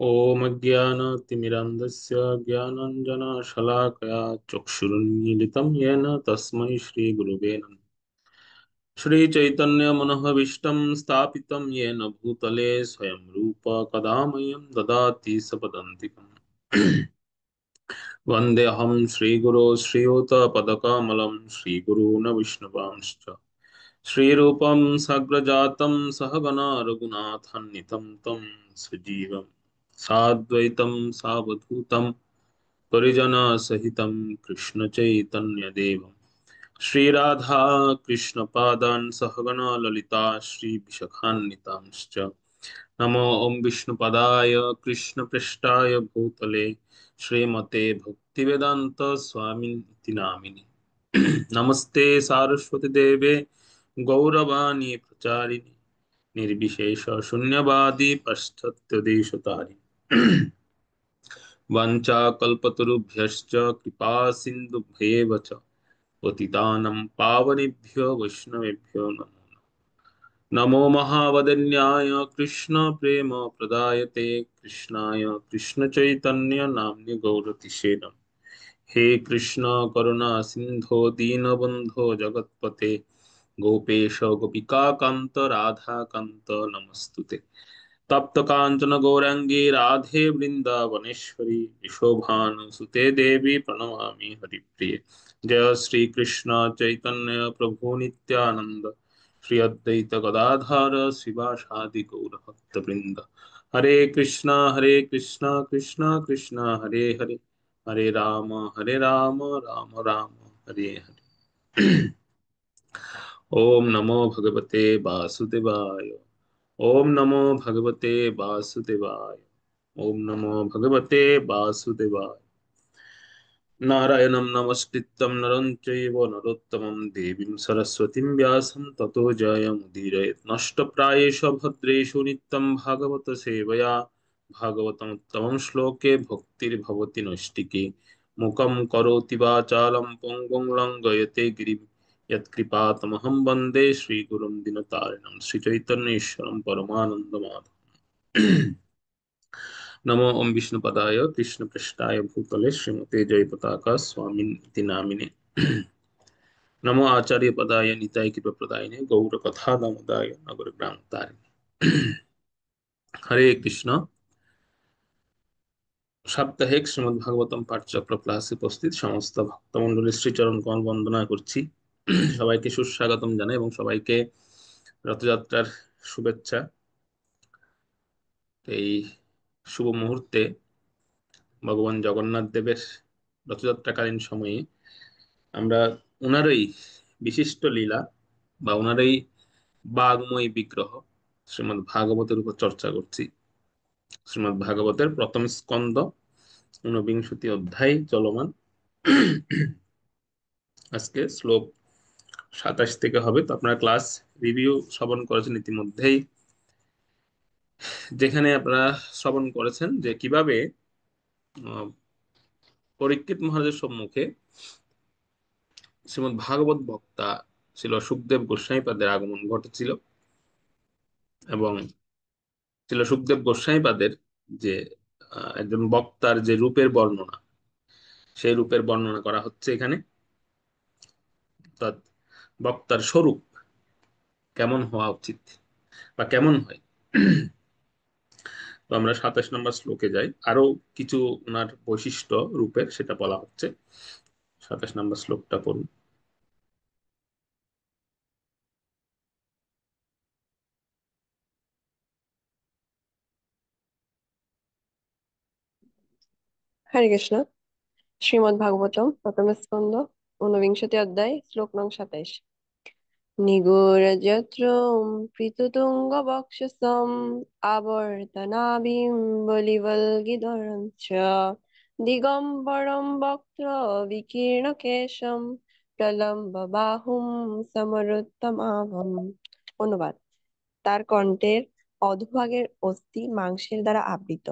ॐ अज्ञानतिमिरान्धस्य ज्ञानाञ्जनशलाकया चक्षुरुन्मीलितं येन तस्मै श्रीगुरुवे नमः। श्रीचैतन्यमनोभीष्टं स्थापितं येन भूतले स्वयं रूप कदा मह्यं ददाति सपदान्तिकम्। वन्देऽहं श्रीगुरो श्रीयुतपदकमलं श्रीगुरून् विष्णुवांश्च श्रीरूपं साग्रजातं सहगणा रघुनाथान्वितं तं सजीवं साद्वैतं सावधूतं परिजनसहितं कृष्णचैतन्यदेवं श्रीराधा कृष्णपादान् सहगणा ललिता श्रीविशाखान्वितांश्च नमो ॐ विष्णुपदाय कृष्णपृष्ठाय भूतले श्रीमते भक्तिवेदान्त स्वामिनिति नामिनि। नमस्ते सारस्वती देवे गौरवाणी प्रचारिणि निर्विशेष शून्यवादी पाश्चात्य देशतारिणि वाञ्छाकल्पतरुभ्यश्च कृपा सिन्धुभ्येव च पतितानं पावनेभ्यो वैष्णवेभ्यो नमो नमो महावदन्याय कृष्ण प्रेम प्रदायते कृष्णाय कृष्ण चैतन्य नाम्नि गौरतिषे नमः। हे कृष्ण करुणा सिंधो दीनबंधो जगत्पते गोपेश गोपिका कांत राधा कांत नमस्तुते तप्त कांचन गौरांगी राधे वृंदावनेश्वरी शोभानुसुते देवी प्रणमामि हरिप्रिये। जय श्री कृष्ण चैतन्य प्रभु नित्यानंद श्री अद्वैत गदाधर शिवासादि गौर भक्तवृंद। हरे कृष्णा कृष्णा कृष्णा हरे हरे हरे राम राम राम हरे हरे। ओम नमो भगवते वासुदेवाय। ओम नमो भगवते वासुदेवाय। ओम नमो भगवते वासुदेवाय। नारायणं नमस्कृत्यं नरं चैव नरोत्तमं देवीं सरस्वतीं व्यासं ततो जयमुदीरयेत्। नष्टप्रायेषु भद्रेषु नित्यं भागवत सेवया भागवतमुत्तमं श्लोके भक्तिर्भवति नैष्टिकी। मुखं करोति वाचालं पङ्गुं लङ्घयते गिरिं यत्कृपातमहं वन्दे श्रीगुरुं दिनतारिणं श्रीचैतन्येश्वरं परमानन्दमाधवम्। नमो ओम विष्णुपदाय कृष्णपृष्ठाय भूतले श्रीमते जयपताका स्वामिनिति नामिने। नमो आचार्य पदाय निताय कृपप्रदायिने गौर कथा दामोदाय नगर ग्राम तारिणे। हरे कृष्ण। সাপ্তাহিক শ্রীমদ্ ভাগবতম পাঠচক্র ক্লাসে উপস্থিত সমস্ত ভক্তমণ্ডলীর শ্রীচরণ কমল বন্দনা করছি। সবাইকে সুস্বাগতম জানাই এবং সবাইকে রথযাত্রার শুভেচ্ছা। এই শুভ মুহূর্তে ভগবান জগন্নাথ দেবের রথযাত্রাকালীন সময়ে আমরা ওনারই বিশিষ্ট লীলা বা ওনারই বাগময় বিগ্রহ শ্রীমদ্ ভাগবতের উপর চর্চা করছি। শ্রীমদ্ ভাগবতের প্রথম স্কন্দ 49 অধ্যায় চলমান। আজকে শ্লোক 27 থেকে হবে। তো আপনারা ক্লাস রিভিউ শ্রবণ করেছেন ইতিমধ্যেই, যেখানে আপনারা শ্রবণ করেছেন যে কিভাবে আহ, পরীক্ষিত মহারাজের সম্মুখে শ্রীমদ্ ভাগবত বক্তা ছিল সুখদেব গোস্বামীপাদের আগমন ঘটেছিল এবং ছিল সুখদেব গোস্বামীপাদের যে একজন বক্তার যে রূপের বর্ণনা, সেই রূপের বর্ণনা করা হচ্ছে এখানে। অর্থাৎ বক্তার স্বরূপ কেমন হওয়া উচিত বা কেমন হয়। তো আমরা 27 নম্বর শ্লোকে যাই। আরো কিছু ওনার বৈশিষ্ট্য রূপের সেটা বলা হচ্ছে। 27 নম্বর শ্লোকটা পড়ুন। হরে কৃষ্ণ। শ্রীমদ্ ভাগবতম প্রথম স্কন্ধ 49 অধ্যায় শ্লোক নং 27। নিগূঢ়যত্রম পৃথুতুঙ্গ বক্ষসম আবর্তনাভিম বলিবল্গিধরম চ দিগম্বরম বক্ত্র বিকীর্ণ কেশম প্রলম্ব বাহুম সমরুত্তমাভম। অনুবাদ: তার কণ্ঠের অধোভাগের অস্থি মাংসের দ্বারা আবৃত,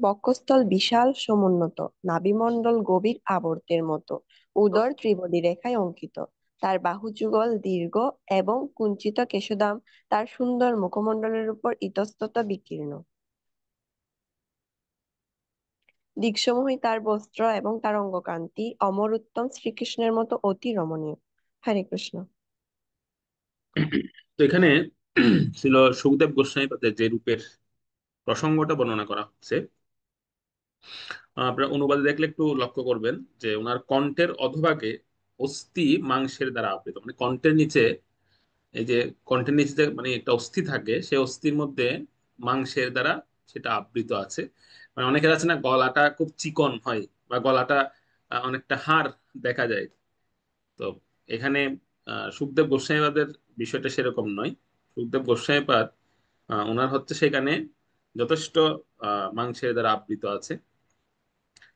বক্ষস্থল বিশাল সমুন্নত, নাভিমণ্ডল গভীর আবর্তের মতো, উদর ত্রিপদী রেখায় অঙ্কিত, তার বাহুযুগল দীর্ঘ এবং কুঞ্চিত কেশদাম তার সুন্দর মুখমণ্ডলের উপর ইতস্তত বিকীর্ণ। দিকসমূহই তার বস্ত্র এবং তার অঙ্গকান্তি অমর উত্তম শ্রীকৃষ্ণের মতো অতি রমণীয়। হরে কৃষ্ণ। তো এখানে ছিল সুখদেব গোস্বামী পাদের যে রূপের প্রসঙ্গটা বর্ণনা করা হচ্ছে, আপনারা অনুবাদে দেখলে একটু লক্ষ্য করবেন যে ওনার কণ্ঠের অধোভাগে অস্থি মাংসের দ্বারা আবৃত, মানে কণ্ঠের নিচে, এই যে কণ্ঠের নিচে যে মানে একটা অস্থি থাকে, সেই অস্থির মধ্যে মাংসের দ্বারা সেটা আবৃত আছে। মানে অনেকের আছে না গলাটা খুব চিকন হয়, বা গলাটা অনেকটা হাড় দেখা যায়। তো এখানে সুখদেব গোস্বামীপাদের বিষয়টা সেরকম নয়। সুখদেব গোস্বামীপাদ ওনার হচ্ছে সেখানে যথেষ্ট মাংসের দ্বারা আবৃত আছে,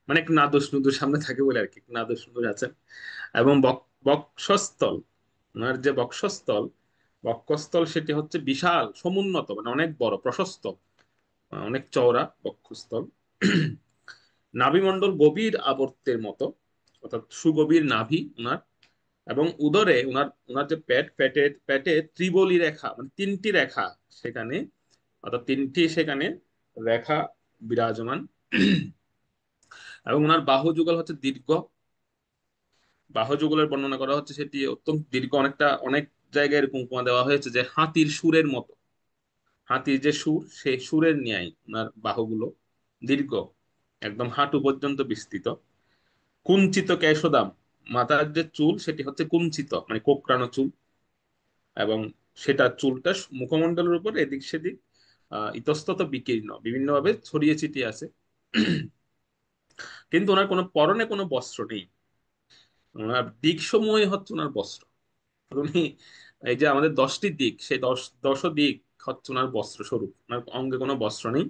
মানে একটু নাদুস নুদুর সামনে থাকে বলে আর কি, একটু নাদুস নুদুর আছেন। এবং বক্ষস্থল, ওনার যে বক্ষস্থল, বক্ষস্থল সেটি হচ্ছে বিশাল সমুন্নত, মানে অনেক বড় প্রশস্ত, অনেক চওড়া বক্ষস্থল। নাভিমণ্ডল গভীর আবর্তের মতো, অর্থাৎ সুগভীর নাভি ওনার। এবং উদরে ওনার ওনার যে পেটে ত্রিবলী রেখা, মানে তিনটি রেখা সেখানে, অর্থাৎ তিনটি সেখানে রেখা বিরাজমান। এবং ওনার বাহু যুগল হচ্ছে দীর্ঘ, বাহু যুগলের বর্ণনা করা হচ্ছে সেটি অত্যন্ত দীর্ঘ, অনেকটা অনেক জায়গায় এরকম উপমা দেওয়া হয়েছে যে হাতির সুরের মতো, হাতির যে সুর সেই সুরের ন্যায় ওনার বাহুগুলো দীর্ঘ, একদম হাঁটু পর্যন্ত বিস্তৃত। কুঞ্চিত কেশদাম, মাথার যে চুল সেটি হচ্ছে কুঞ্চিত, মানে কোকড়ানো চুল। এবং সেটা চুলটা মুখমণ্ডলের উপর এদিক সেদিক ইতস্তত বিকীর্ণ, বিভিন্নভাবে ছড়িয়ে ছিটিয়ে আছে। কিন্তু ওনার কোনো পরনে কোনো বস্ত্র নেই। ওনার দিক সমূহই হচ্ছে ওনার বস্ত্র। উনি, এই যে আমাদের 10টি দিক, সেই দশ দিক হচ্ছে ওনার বস্ত্র স্বরূপ, ওনার অঙ্গে কোনো বস্ত্র নেই।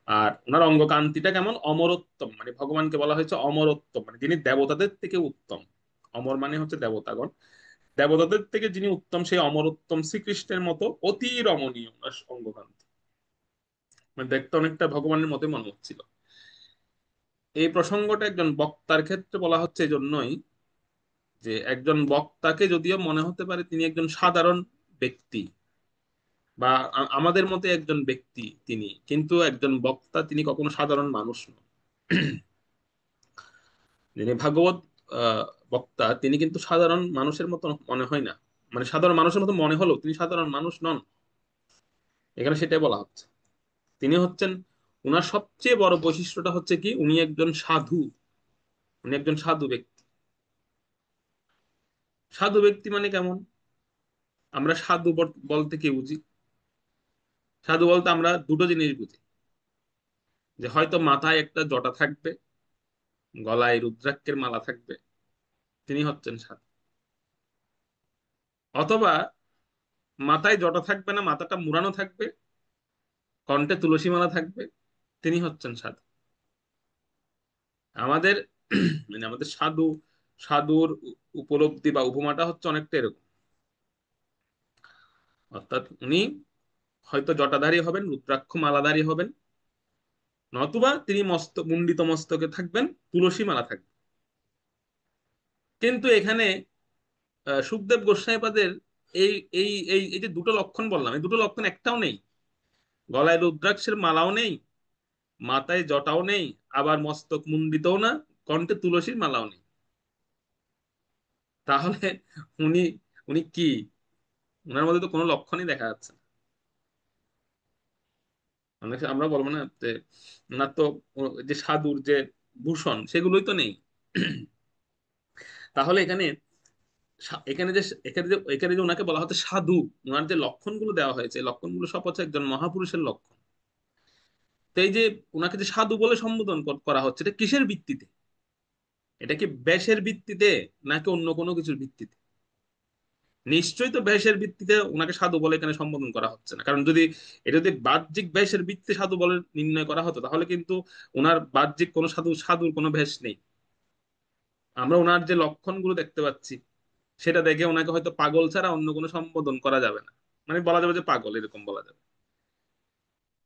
আর ওনার অঙ্গকান্তিটা কেমন, অমরোত্তম, মানে ভগবানকে বলা হয়েছে অমরোত্তম, মানে যিনি দেবতাদের থেকে উত্তম। অমর মানে হচ্ছে দেবতাগণ, দেবতাদের থেকে যিনি উত্তম, সেই অমরোত্তম শ্রীকৃষ্ণের মতো অতি রমণীয় ওনার অঙ্গকান্তি, মানে দেখতে অনেকটা ভগবানের মতোই মনে হচ্ছিল। এই প্রসঙ্গটা একজন বক্তার ক্ষেত্রে বলা হচ্ছে এই জন্যই যে একজন বক্তাকে যদিও মনে হতে পারে তিনি একজন সাধারণ ব্যক্তি, বা আমাদের মতে একজন ব্যক্তি তিনি, কিন্তু একজন বক্তা তিনি কখনো সাধারণ মানুষ নন। যিনি ভাগবত আহ, বক্তা তিনি কিন্তু সাধারণ মানুষের মতো মনে হয় না, মানে সাধারণ মানুষের মতো মনে হলেও তিনি সাধারণ মানুষ নন। এখানে সেটাই বলা হচ্ছে। তিনি হচ্ছেন, উনার সবচেয়ে বড় বৈশিষ্ট্যটা হচ্ছে কি, উনি একজন সাধু, উনি একজন সাধু ব্যক্তি। সাধু ব্যক্তি মানে কেমন, আমরা সাধু বলতে কি বুঝি? সাধু বলতে আমরা দুটো জিনিস বুঝি, যে হয়তো মাথায় একটা জটা থাকবে, গলায় রুদ্রাক্ষের মালা থাকবে, তিনি হচ্ছেন সাধু। অথবা মাথায় জটা থাকবে না, মাথাটা মুড়ানো থাকবে, কণ্ঠে তুলসী মালা থাকবে, তিনি হচ্ছেন সাধু। আমাদের মানে আমাদের সাধুর উপলব্ধি বা উপমাটা হচ্ছে অনেকটা এরকম। অর্থাৎ উনি হয়তো জটাধারী হবেন, রুদ্রাক্ষ মালাধারী হবেন, নতুবা তিনি মুন্ডিত মস্তকে থাকবেন, তুলসী মালা থাকবে। কিন্তু এখানে সুখদেব গোস্বামীপাদের এই এই এই এই যে দুটো লক্ষণ বললাম, এই দুটো লক্ষণ একটাও নেই। গলায় রুদ্রাক্ষের মালাও নেই, মাথায় জটাও নেই, আবার মস্তক মুন্ডিতও না, কণ্ঠে তুলসীর মালাও নেই। তাহলে উনি উনি কি, ওনার মধ্যে তো কোনো লক্ষণই দেখা যাচ্ছে না। আমরা বলবো না যে ওনার তো যে সাধুর যে ভূষণ সেগুলোই তো নেই। তাহলে এখানে এখানে যে এখানে যে ওনাকে বলা হচ্ছে সাধু, ওনার যে লক্ষণগুলো দেওয়া হয়েছে এই লক্ষণগুলো সব হচ্ছে একজন মহাপুরুষের লক্ষণ। তো এই যে ওনাকে যে সাধু বলে সম্বোধন করা হচ্ছে, এটা কিসের ভিত্তিতে? এটা কি বেশের ভিত্তিতে, নাকি অন্য কোনো কিছুর ভিত্তিতে? নিশ্চয়ই তো বেশের ভিত্তিতে ওনাকে সাধু বলে এখানে সম্বোধন করা হচ্ছে না, কারণ যদি এটা যদি বাহ্যিক বেশের ভিত্তিতে সাধু বলে নির্ণয় করা হতো তাহলে কিন্তু ওনার বাহ্যিক কোনো সাধুর কোনো বেশ নেই। আমরা ওনার যে লক্ষণগুলো দেখতে পাচ্ছি সেটা দেখে ওনাকে হয়তো পাগল ছাড়া অন্য কোনো সম্বোধন করা যাবে না, মানে বলা যাবে যে পাগল, এরকম বলা যাবে।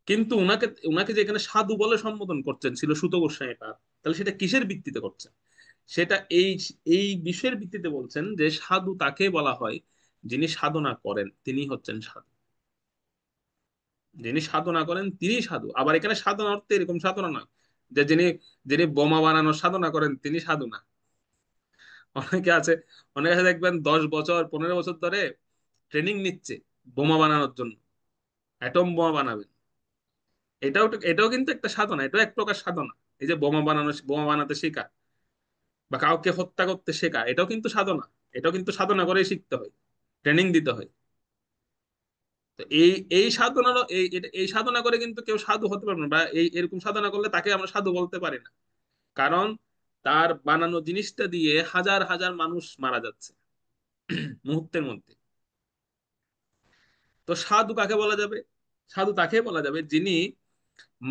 কিন্তু ওনাকে ওনাকে যে এখানে সাধু বলে সম্বোধন করছেন ছিল সুত গোস্বামী পাদ, তাহলে সেটা কিসের ভিত্তিতে করছেন? সেটা এই এই বিষয়ের ভিত্তিতে বলছেন যে সাধু তাকে বলা হয় যিনি সাধনা করেন, তিনি হচ্ছেন সাধু। যিনি সাধনা করেন তিনি সাধু। আবার এখানে সাধনা অর্থে এরকম সাধনা নয় যে যিনি যিনি বোমা বানানোর সাধনা করেন তিনি সাধু না। অনেকে আছে, অনেকে আছে দেখবেন 10 বছর 15 বছর ধরে ট্রেনিং নিচ্ছে বোমা বানানোর জন্য, অ্যাটম বোমা বানাবেন। এটাও কিন্তু একটা সাধনা, এটাও এক প্রকার সাধনা। এই যে বোমা বানাতে শেখা বা কাউকে হত্যা করতে শেখা, এটাও কিন্তু সাধনা। এটাও কিন্তু সাধনা করে শিখতে হয়, ট্রেনিং দিতে হয়। তো এই সাধনারও এই সাধনা করে কিন্তু কেউ সাধু হতে পারবে না, বা এরকম সাধনা করলে তাকে আমরা সাধু বলতে পারি না। কারণ তার বানানো জিনিসটা দিয়ে হাজার হাজার মানুষ মারা যাচ্ছে মুহূর্তের মধ্যে। তো সাধু কাকে বলা যাবে? সাধু তাকে বলা যাবে যিনি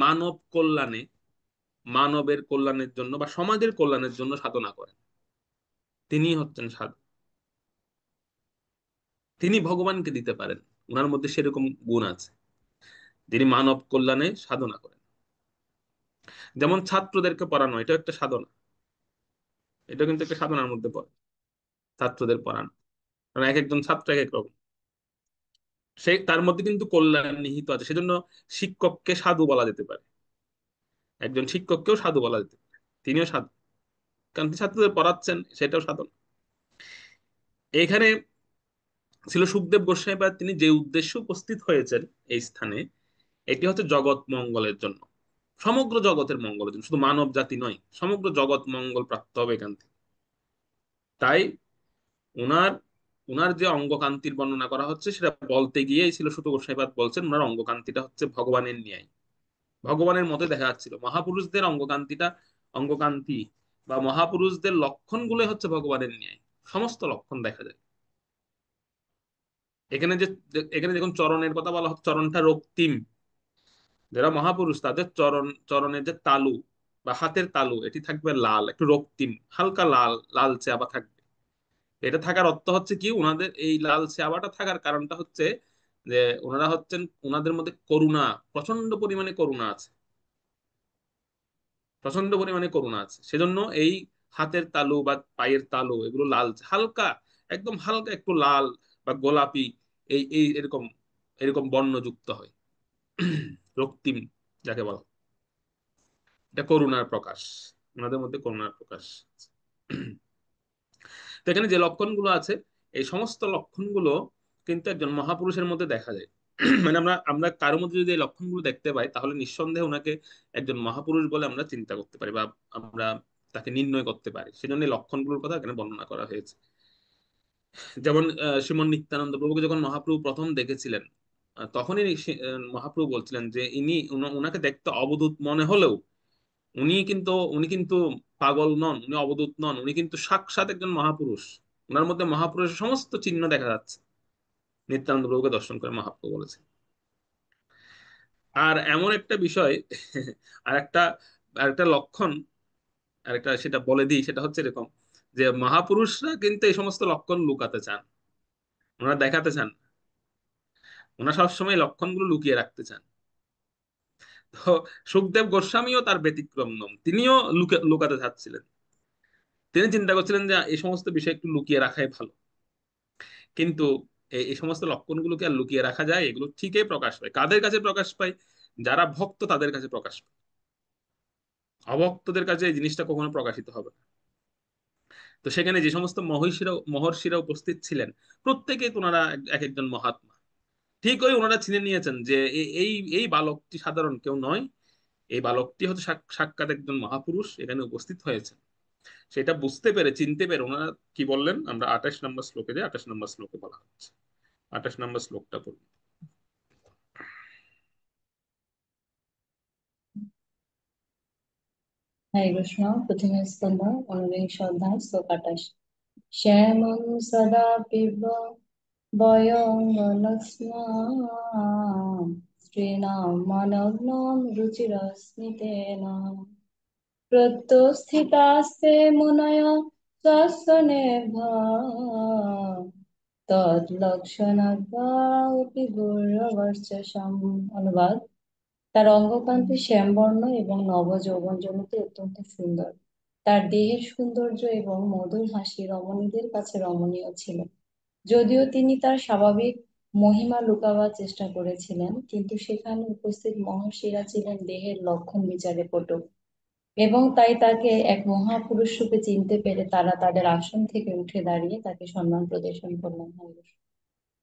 মানব কল্যাণে, মানবের কল্যাণের জন্য বা সমাজের কল্যাণের জন্য সাধনা করেন, তিনি হচ্ছেন সাধু। তিনি ভগবানকে দিতে পারেন, ওনার মধ্যে সেরকম গুণ আছে, যিনি মানব কল্যাণে সাধনা করেন। যেমন ছাত্রদেরকে পড়ানো, এটা একটা সাধনা। এটা কিন্তু একটা সাধনার মধ্যে পড়ে, ছাত্রদের পড়ানো। কারণ এক একজন ছাত্র এক এক রকম, সেই তার মধ্যে কিন্তু কল্যাণ নিহিত আছে। সেজন্য শিক্ষককে সাধু বলা যেতে পারে, একজন শিক্ষককেও সাধু বলা যেতে পারে, তিনিও সাধু। কারণ তিনি ছাত্রদের পড়াচ্ছেন, সেটাও সাধনা। এখানে ছিল সুখদেব গোস্বামী পাদ, তিনি যে উদ্দেশ্যে উপস্থিত হয়েছেন এই স্থানে, এটি হচ্ছে জগৎ মঙ্গলের জন্য, সমগ্র জগতের মঙ্গলের জন্য, শুধু মানব জাতি নয়, সমগ্র জগৎ মঙ্গল প্রাপ্ত হবে এখান থেকে। তাই উনার উনার যে অঙ্গকান্তির বর্ণনা করা হচ্ছে সেটা বলতে গিয়েই ছিল ছোট গোসাইপাদ বলছেন উনার অঙ্গকান্তিটা হচ্ছে ভগবানের ন্যায়, ভগবানের মতো দেখা যাচ্ছিল। মহাপুরুষদের অঙ্গকান্তি বা মহাপুরুষদের লক্ষণগুলো হচ্ছে ভগবানের ন্যায়, সমস্ত লক্ষণ দেখা যায় এখানে। এখানে দেখুন চরণের কথা বলা হচ্ছে, চরণটা রক্তিম। যারা মহাপুরুষ তাদের চরণের যে তালু বা হাতের তালু, এটি থাকবে লাল, একটু রক্তিম, হালকা লাল, লালচে আভা থাকবে। এটা থাকার অর্থ হচ্ছে কি, ওনাদের এই লালচে আভাটা থাকার কারণটা হচ্ছে যে ওনারা হচ্ছেন, ওনাদের মধ্যে করুণা, প্রচন্ড পরিমাণে করুণা আছে, প্রচন্ড পরিমাণে করুণা আছে। সেজন্য এই হাতের তালু বা পায়ের তালু এগুলো লাল, হালকা, একদম হালকা একটু লাল বা গোলাপি, এই এই এরকম এরকম বর্ণযুক্ত হয় রক্তিম যাকে বলা, এটা করুণার প্রকাশ, ওনাদের মধ্যে করুণার প্রকাশ। তো এখানে যে লক্ষণগুলো আছে, এই সমস্ত লক্ষণগুলো কিন্তু একজন মহাপুরুষের মধ্যে দেখা যায়। মানে আমরা আমরা কারোর মধ্যে যদি এই লক্ষণগুলো দেখতে পাই, তাহলে নিঃসন্দেহে ওনাকে একজন মহাপুরুষ বলে আমরা চিন্তা করতে পারি বা আমরা তাকে নির্ণয় করতে পারি। সেজন্য এই লক্ষণগুলোর কথা এখানে বর্ণনা করা হয়েছে। যেমন শ্রীমন নিত্যানন্দ প্রভুকে যখন মহাপ্রভু প্রথম দেখেছিলেন, তখনই মহাপ্রভু বলছিলেন যে উনাকে দেখতে অবধূত মনে হলেও উনি কিন্তু পাগল নন, উনি অবধূত নন, উনি কিন্তু সাক্ষাৎ একজন মহাপুরুষ। ওনার মধ্যে মহাপুরুষের সমস্ত চিহ্ন দেখা যাচ্ছে, নিত্যানন্দ প্রভুকে দর্শন করে মহাপ্রভু বলেছে। আর এমন একটা বিষয় আর একটা আর একটা লক্ষণ, আর একটা সেটা বলে দিই, সেটা হচ্ছে এরকম যে মহাপুরুষরা কিন্তু এই সমস্ত লক্ষণ লুকাতে চান, ওনারা দেখাতে চান না। ওনারা সবসময় লক্ষণগুলো লুকিয়ে রাখতে চান। তো সুখদেব গোস্বামীও তার ব্যতিক্রম নন, তিনিও লুকাতে চাচ্ছিলেন। তিনি চিন্তা করছিলেন যে এই সমস্ত বিষয় একটু লুকিয়ে রাখাই ভালো। কিন্তু এই সমস্ত লক্ষণগুলোকে আর লুকিয়ে রাখা যায়? এগুলো ঠিকই প্রকাশ পায়। কাদের কাছে প্রকাশ পায়? যারা ভক্ত তাদের কাছে প্রকাশ পায়, অভক্তদের কাছে এই জিনিসটা কখনো প্রকাশিত হবে না। তো সেখানে যে সমস্ত মহর্ষিরা উপস্থিত ছিলেন, প্রত্যেকেই তো ওনারা এক একজন মহাত্মা। ঠিক ওই ওনারা চিনে নিয়েছেন যে এই এই বালকটি সাধারণ কেউ নয়, এই বালকটি হচ্ছে সাক্ষাৎ একজন মহাপুরুষ এখানে উপস্থিত হয়েছে। সেটা বুঝতে পেরে, চিনতে পেরে ওনারা কি বললেন, আমরা 28 নম্বর শ্লোকে যাই। 28 নম্বর শ্লোকে বলা হচ্ছে, 28 নম্বর শ্লোকটা পড়ি। হরে কৃষ্ণ। প্রথমে স্কন্ধ, ঊনবিংশ অধ্যায়, শ্লোক 28। শ্যামং সদা পিব বয়ং স্ত্রীণাম মনগ্নং রুচিরস্মিতেন প্রত্যুত্থিতাস্তে মুনয় স্বস্বনেভ্যঃ তৎলক্ষণজ্ঞা অপি গুরুর্বর্চসম। অনুবাদ: তার অঙ্গকান্তি শ্যামবর্ণ এবং নবযৌবনজনিত অত্যন্ত সুন্দর। তার দেহের সৌন্দর্য এবং মধুর হাসি রমণীদের কাছে রমণীয় ছিল। যদিও তিনি তার স্বাভাবিক মহিমা লুকাবার চেষ্টা করেছিলেন, কিন্তু সেখানে উপস্থিত মহর্ষিরা ছিলেন দেহের লক্ষণ বিচারে পটু। এবং তাই তাকে এক মহাপুরুষ রূপে চিনতে পেরে তারা তাদের আসন থেকে উঠে দাঁড়িয়ে তাকে সম্মান প্রদর্শন করলেন।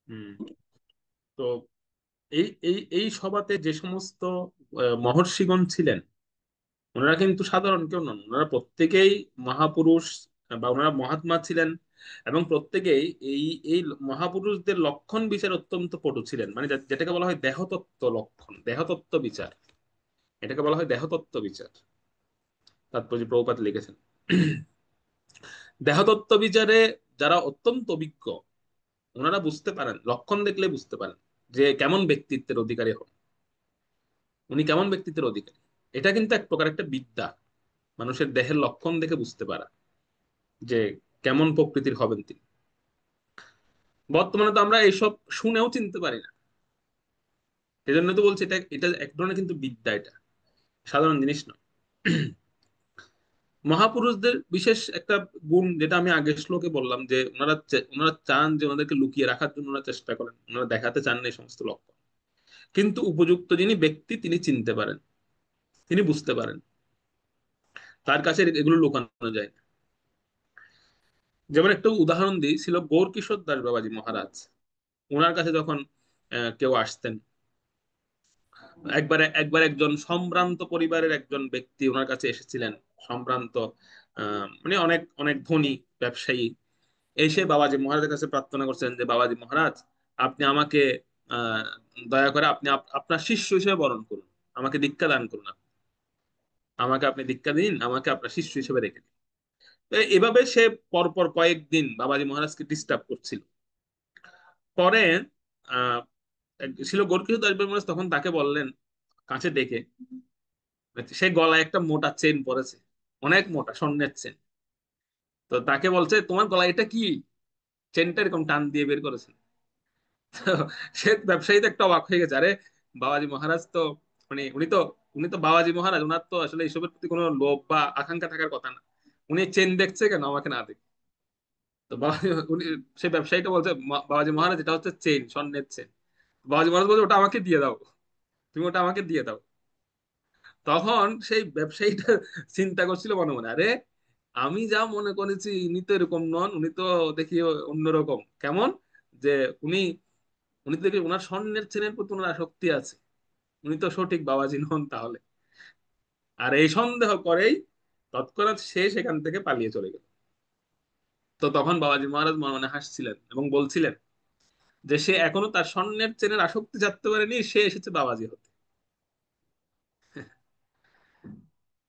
হুম। তো এই এই এই সভাতে যে সমস্ত মহর্ষিগণ ছিলেন, ওনারা কিন্তু সাধারণ কেউ নন, ওনারা প্রত্যেকেই মহাপুরুষ বা ওনারা মহাত্মা ছিলেন। এবং প্রত্যেকেই এই এই মহাপুরুষদের লক্ষণ বিচার অত্যন্ত পটু ছিলেন, মানে যেটাকে বলা হয় দেহতত্ত্ব লক্ষণ, দেহতত্ত্ব বিচার, এটাকে বলা হয় দেহতত্ত্ব বিচার। তাৎপর্য প্রভুপাত লিখেছেন। দেহতত্ত্ব বিচারে যারা অত্যন্ত অভিজ্ঞ, ওনারা বুঝতে পারেন, লক্ষণ দেখলে বুঝতে পারেন যে কেমন ব্যক্তিত্বের অধিকারী হন, উনি কেমন ব্যক্তিত্বের অধিকারী। এটা কিন্তু এক প্রকার একটা বিদ্যা, মানুষের দেহের লক্ষণ দেখে বুঝতে পারা যে কেমন প্রকৃতির হবেন তিনি। বর্তমানে তো আমরা এইসব শুনেও চিনতে পারি না। সেজন্য তো বলছি এটা এটা এক ধরনের কিন্তু বিদ্যা, এটা সাধারণ জিনিস নয়। মহাপুরুষদের বিশেষ একটা গুণ, যেটা আমি আগের শ্লোকে বললাম, যে ওনারা চান যে ওনাদেরকে লুকিয়ে রাখার জন্য ওনারা চেষ্টা করেন, ওনারা দেখাতে চান না এই সমস্ত লক্ষণ। কিন্তু উপযুক্ত যিনি ব্যক্তি তিনি চিনতে পারেন, তিনি বুঝতে পারেন, তার কাছে এগুলো লুকানো যায় না। যেমন একটা উদাহরণ দিই, ছিল গৌরকিশোর দাস বাবাজি মহারাজ। ওনার কাছে যখন কেউ আসতেন, একবারে একবার একজন সম্ভ্রান্ত পরিবারের একজন ব্যক্তি ওনার কাছে এসেছিলেন, সম্ভ্রান্ত, মানে অনেক অনেক ধনী ব্যবসায়ী, এসে বাবাজি মহারাজের কাছে প্রার্থনা করছেন যে বাবাজি মহারাজ, আপনি আমাকে আহ দয়া করে আপনি আপনার শিষ্য হিসেবে বরণ করুন, আমাকে দীক্ষা দান করুন, আমাকে আপনি দীক্ষা দিন, আমাকে আপনার শিষ্য হিসেবে রেখে দিন। তো এভাবে সে পরপর কয়েকদিন বাবাজি মহারাজকে ডিস্টার্ব করছিল। পরে আহ ছিল গোরকিশোর দাস মহারাজ, তখন তাকে বললেন কাছে ডেকে, সে গলায় একটা মোটা চেন পরেছে, অনেক মোটা স্বর্ণের চেন। তো তাকে বলছে তোমার গলায় এটা কি, চেনটা এরকম টান দিয়ে বের করেছে। তো সে ব্যবসায়ী তো একটা অবাক হয়ে গেছে, আরে বাবাজি মহারাজ তো, মানে উনি তো বাবাজি মহারাজ, ওনার তো আসলে এইসবের প্রতি কোনো লোভ বা আকাঙ্ক্ষা থাকার কথা না, উনি চেন দেখছে কেন আমাকে না দেখে। তো বাবাজি উনি, সে ব্যবসায়ীটা বলছে বাবাজি মহারাজ এটা হচ্ছে চেন, স্বর্ণের চেন। বাবাজি মহারাজ বলছে ওটা আমাকে দিয়ে দাও, তুমি ওটা আমাকে দিয়ে দাও। তখন সেই ব্যবসায়ীটা চিন্তা করছিল মনে মনে, আরে আমি যা মনে করেছি ইনি তো এরকম নন, উনি তো দেখি অন্যরকম, কেমন যে উনি উনি তো দেখি ওনার স্বর্ণের চেনের প্রতি ওনার আসক্তি আছে, উনি তো সঠিক বাবাজি নন তাহলে। আর এই সন্দেহ করেই তৎক্ষণাৎ সে সেখান থেকে পালিয়ে চলে গেল। তো তখন বাবাজি মহারাজ মনে মনে হাসছিলেন এবং বলছিলেন যে সে এখনো তার স্বর্ণের চেনের আসক্তি জানতে পারেনি, সে এসেছে বাবাজি হতে।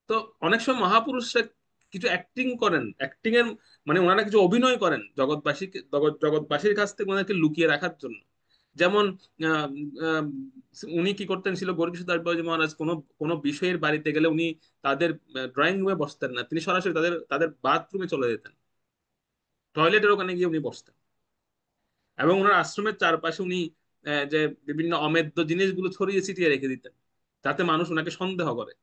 তো অনেক সময় মহাপুরুষরা কিছু অ্যাক্টিং করেন, অ্যাক্টিং এর মানে ওনারা কিছু অভিনয় করেন জগৎবাসীকে, জগৎবাসীর কাছ থেকে ওনাদেরকে লুকিয়ে রাখার জন্য। যেমন আহ, আহ, উনি কি করতেন, ছিল গৌরকিশোর দাস বাবাজী মহারাজ কোনো কোনো বিষয়ের বাড়িতে গেলে উনি তাদের ড্রয়িং রুমে বসতেন না, তিনি সরাসরি তাদের তাদের বাথরুমে চলে যেতেন, টয়লেটের ওখানে গিয়ে উনি বসতেন। এবং ওনার আশ্রমের চারপাশে উনি যে বিভিন্ন অমেদ্য জিনিসগুলো ছড়িয়ে ছিটিয়ে রেখে দিতেন, যাতে মানুষ ওনাকে সন্দেহ করে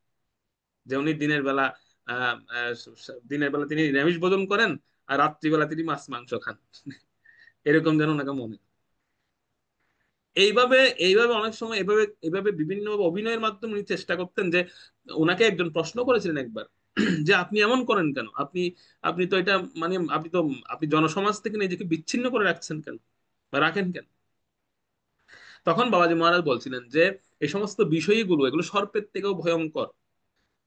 যে উনি দিনের বেলা তিনি নিরামিষ ভোজন করেন, আর রাত্রিবেলা তিনি মাছ মাংস খান, এরকম যেন ওনাকে মনে। এইভাবে এইভাবে অনেক সময় এভাবে এভাবে বিভিন্ন অভিনয়ের মাধ্যমে উনি চেষ্টা করতেন যে, ওনাকে একজন প্রশ্ন করেছিলেন একবার যে আপনি এমন করেন কেন, আপনি আপনি তো এটা মানে আপনি জনসমাজ থেকে নিজেকে বিচ্ছিন্ন করে রাখছেন কেন বা রাখেন কেন। তখন বাবাজি মহারাজ বলছিলেন যে এই সমস্ত বিষয়গুলো এগুলো সর্পের থেকেও ভয়ঙ্কর।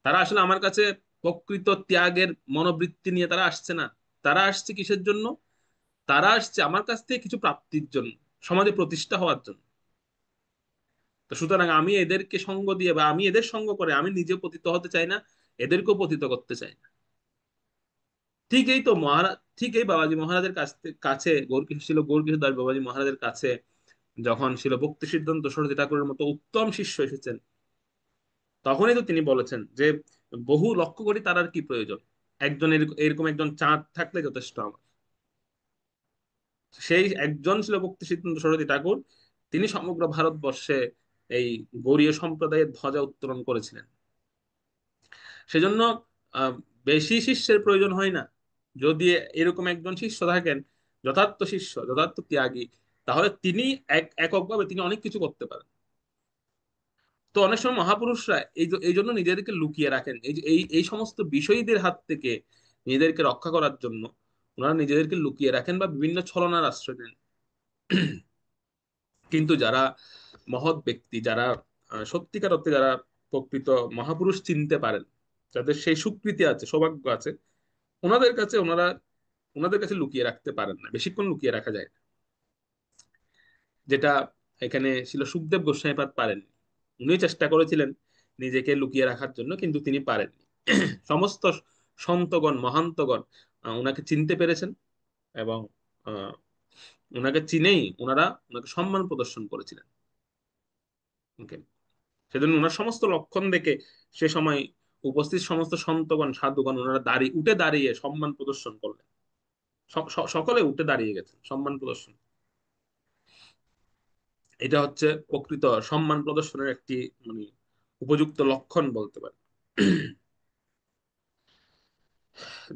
তারা আসলে আমার কাছে প্রকৃত ত্যাগের মনোবৃত্তি নিয়ে তারা আসছে না, তারা আসছে কিসের জন্য, তারা আসছে আমার কাছ থেকে কিছু প্রাপ্তির জন্য, সমাজে প্রতিষ্ঠা হওয়ার জন্য। তো সুতরাং আমি এদেরকে সঙ্গ দিয়ে বা আমি এদের সঙ্গ করে আমি নিজে পতিত হতে চাই না, এদেরকেও পতিত করতে চাই না। ঠিক এই তো মহারাজ, ঠিক এই বাবাজি মহারাজের কাছে গৌরকিশোর দাস বাবাজি মহারাজের কাছে যখন ছিল ভক্তি সিদ্ধান্ত সরস্বতী ঠাকুরের মতো উত্তম শিষ্য এসেছেন, তখনই তো তিনি বলেছেন যে বহু লক্ষ্য করি তার আর কি প্রয়োজন, একজন এরকম একজন চাঁদ থাকলে যথেষ্ট আমার। সেই একজন ছিল ভক্তি সিদ্ধান্ত সরস্বতী ঠাকুর, তিনি সমগ্র ভারতবর্ষে এই গৌড়ীয় সম্প্রদায়ের ধ্বজা উত্তোলন করেছিলেন। সেজন্য আহ, বেশি শিষ্যের প্রয়োজন হয় না। যদি এরকম একজন শিষ্য থাকেন, যথার্থ শিষ্য, যথার্থ ত্যাগী, তাহলে তিনি এককভাবে তিনি অনেক কিছু করতে পারেন। তো অনেক সময় মহাপুরুষরা এই জন্য নিজেদেরকে লুকিয়ে রাখেন, এই যে এই সমস্ত বিষয়ীদের হাত থেকে নিজেদেরকে রক্ষা করার জন্য ওনারা নিজেদেরকে লুকিয়ে রাখেন বা বিভিন্ন ছলনার আশ্রয় নেন। কিন্তু যারা মহৎ ব্যক্তি, যারা সত্যিকার অর্থে যারা প্রকৃত মহাপুরুষ চিনতে পারেন, যাদের সেই স্বীকৃতি আছে, সৌভাগ্য আছে, ওনাদের কাছে ওনাদের কাছে লুকিয়ে রাখতে পারেন না, বেশিক্ষণ লুকিয়ে রাখা যায় না। যেটা এখানে ছিল সুখদেব গোস্বামীপাদ পারেননি। উনি চেষ্টা করেছিলেন নিজেকে লুকিয়ে রাখার জন্য, কিন্তু তিনি পারেননি। সমস্ত সন্তগণ, মহান্তগণ ওনাকে চিনতে পেরেছেন এবং আহ, ওনাকে চিনেই ওনাকে সম্মান প্রদর্শন করেছিলেন। ওকে, সেজন্য ওনার সমস্ত লক্ষণ দেখে সে সময় উপস্থিত সমস্ত সন্তগণ, সাধুগণ ওনারা উঠে দাঁড়িয়ে সম্মান প্রদর্শন করলেন। সকলে উঠে দাঁড়িয়ে গেছেন সম্মান প্রদর্শন। এটা হচ্ছে প্রকৃত সম্মান প্রদর্শনের একটি মানে উপযুক্ত লক্ষণ বলতে পারে।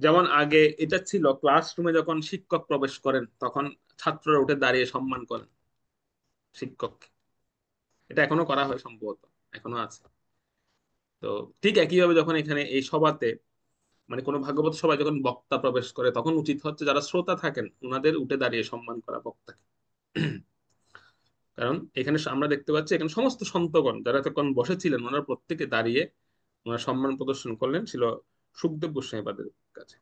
যেমন আগে এটা ছিল, ক্লাসরুমে যখন শিক্ষক প্রবেশ করেন তখন ছাত্ররা উঠে দাঁড়িয়ে সম্মান করেন শিক্ষককে। এটা এখনো করা হয় সম্ভবত, এখনো আছে। তো ঠিক একইভাবে যখন এখানে এই সভাতে মানে কোনো ভাগবত সভায় যখন বক্তা প্রবেশ করে, তখন উচিত হচ্ছে যারা শ্রোতা থাকেন ওনাদের উঠে দাঁড়িয়ে সম্মান করা বক্তাকে। কারণ এখানে আমরা দেখতে পাচ্ছি এখানে সমস্ত সন্তগণ যারা তখন বসেছিলেন ওনারা প্রত্যেকে দাঁড়িয়ে ওনার সম্মান প্রদর্শন করলেন ছিল সুখদেব গোস্বামীপাদের কাছে।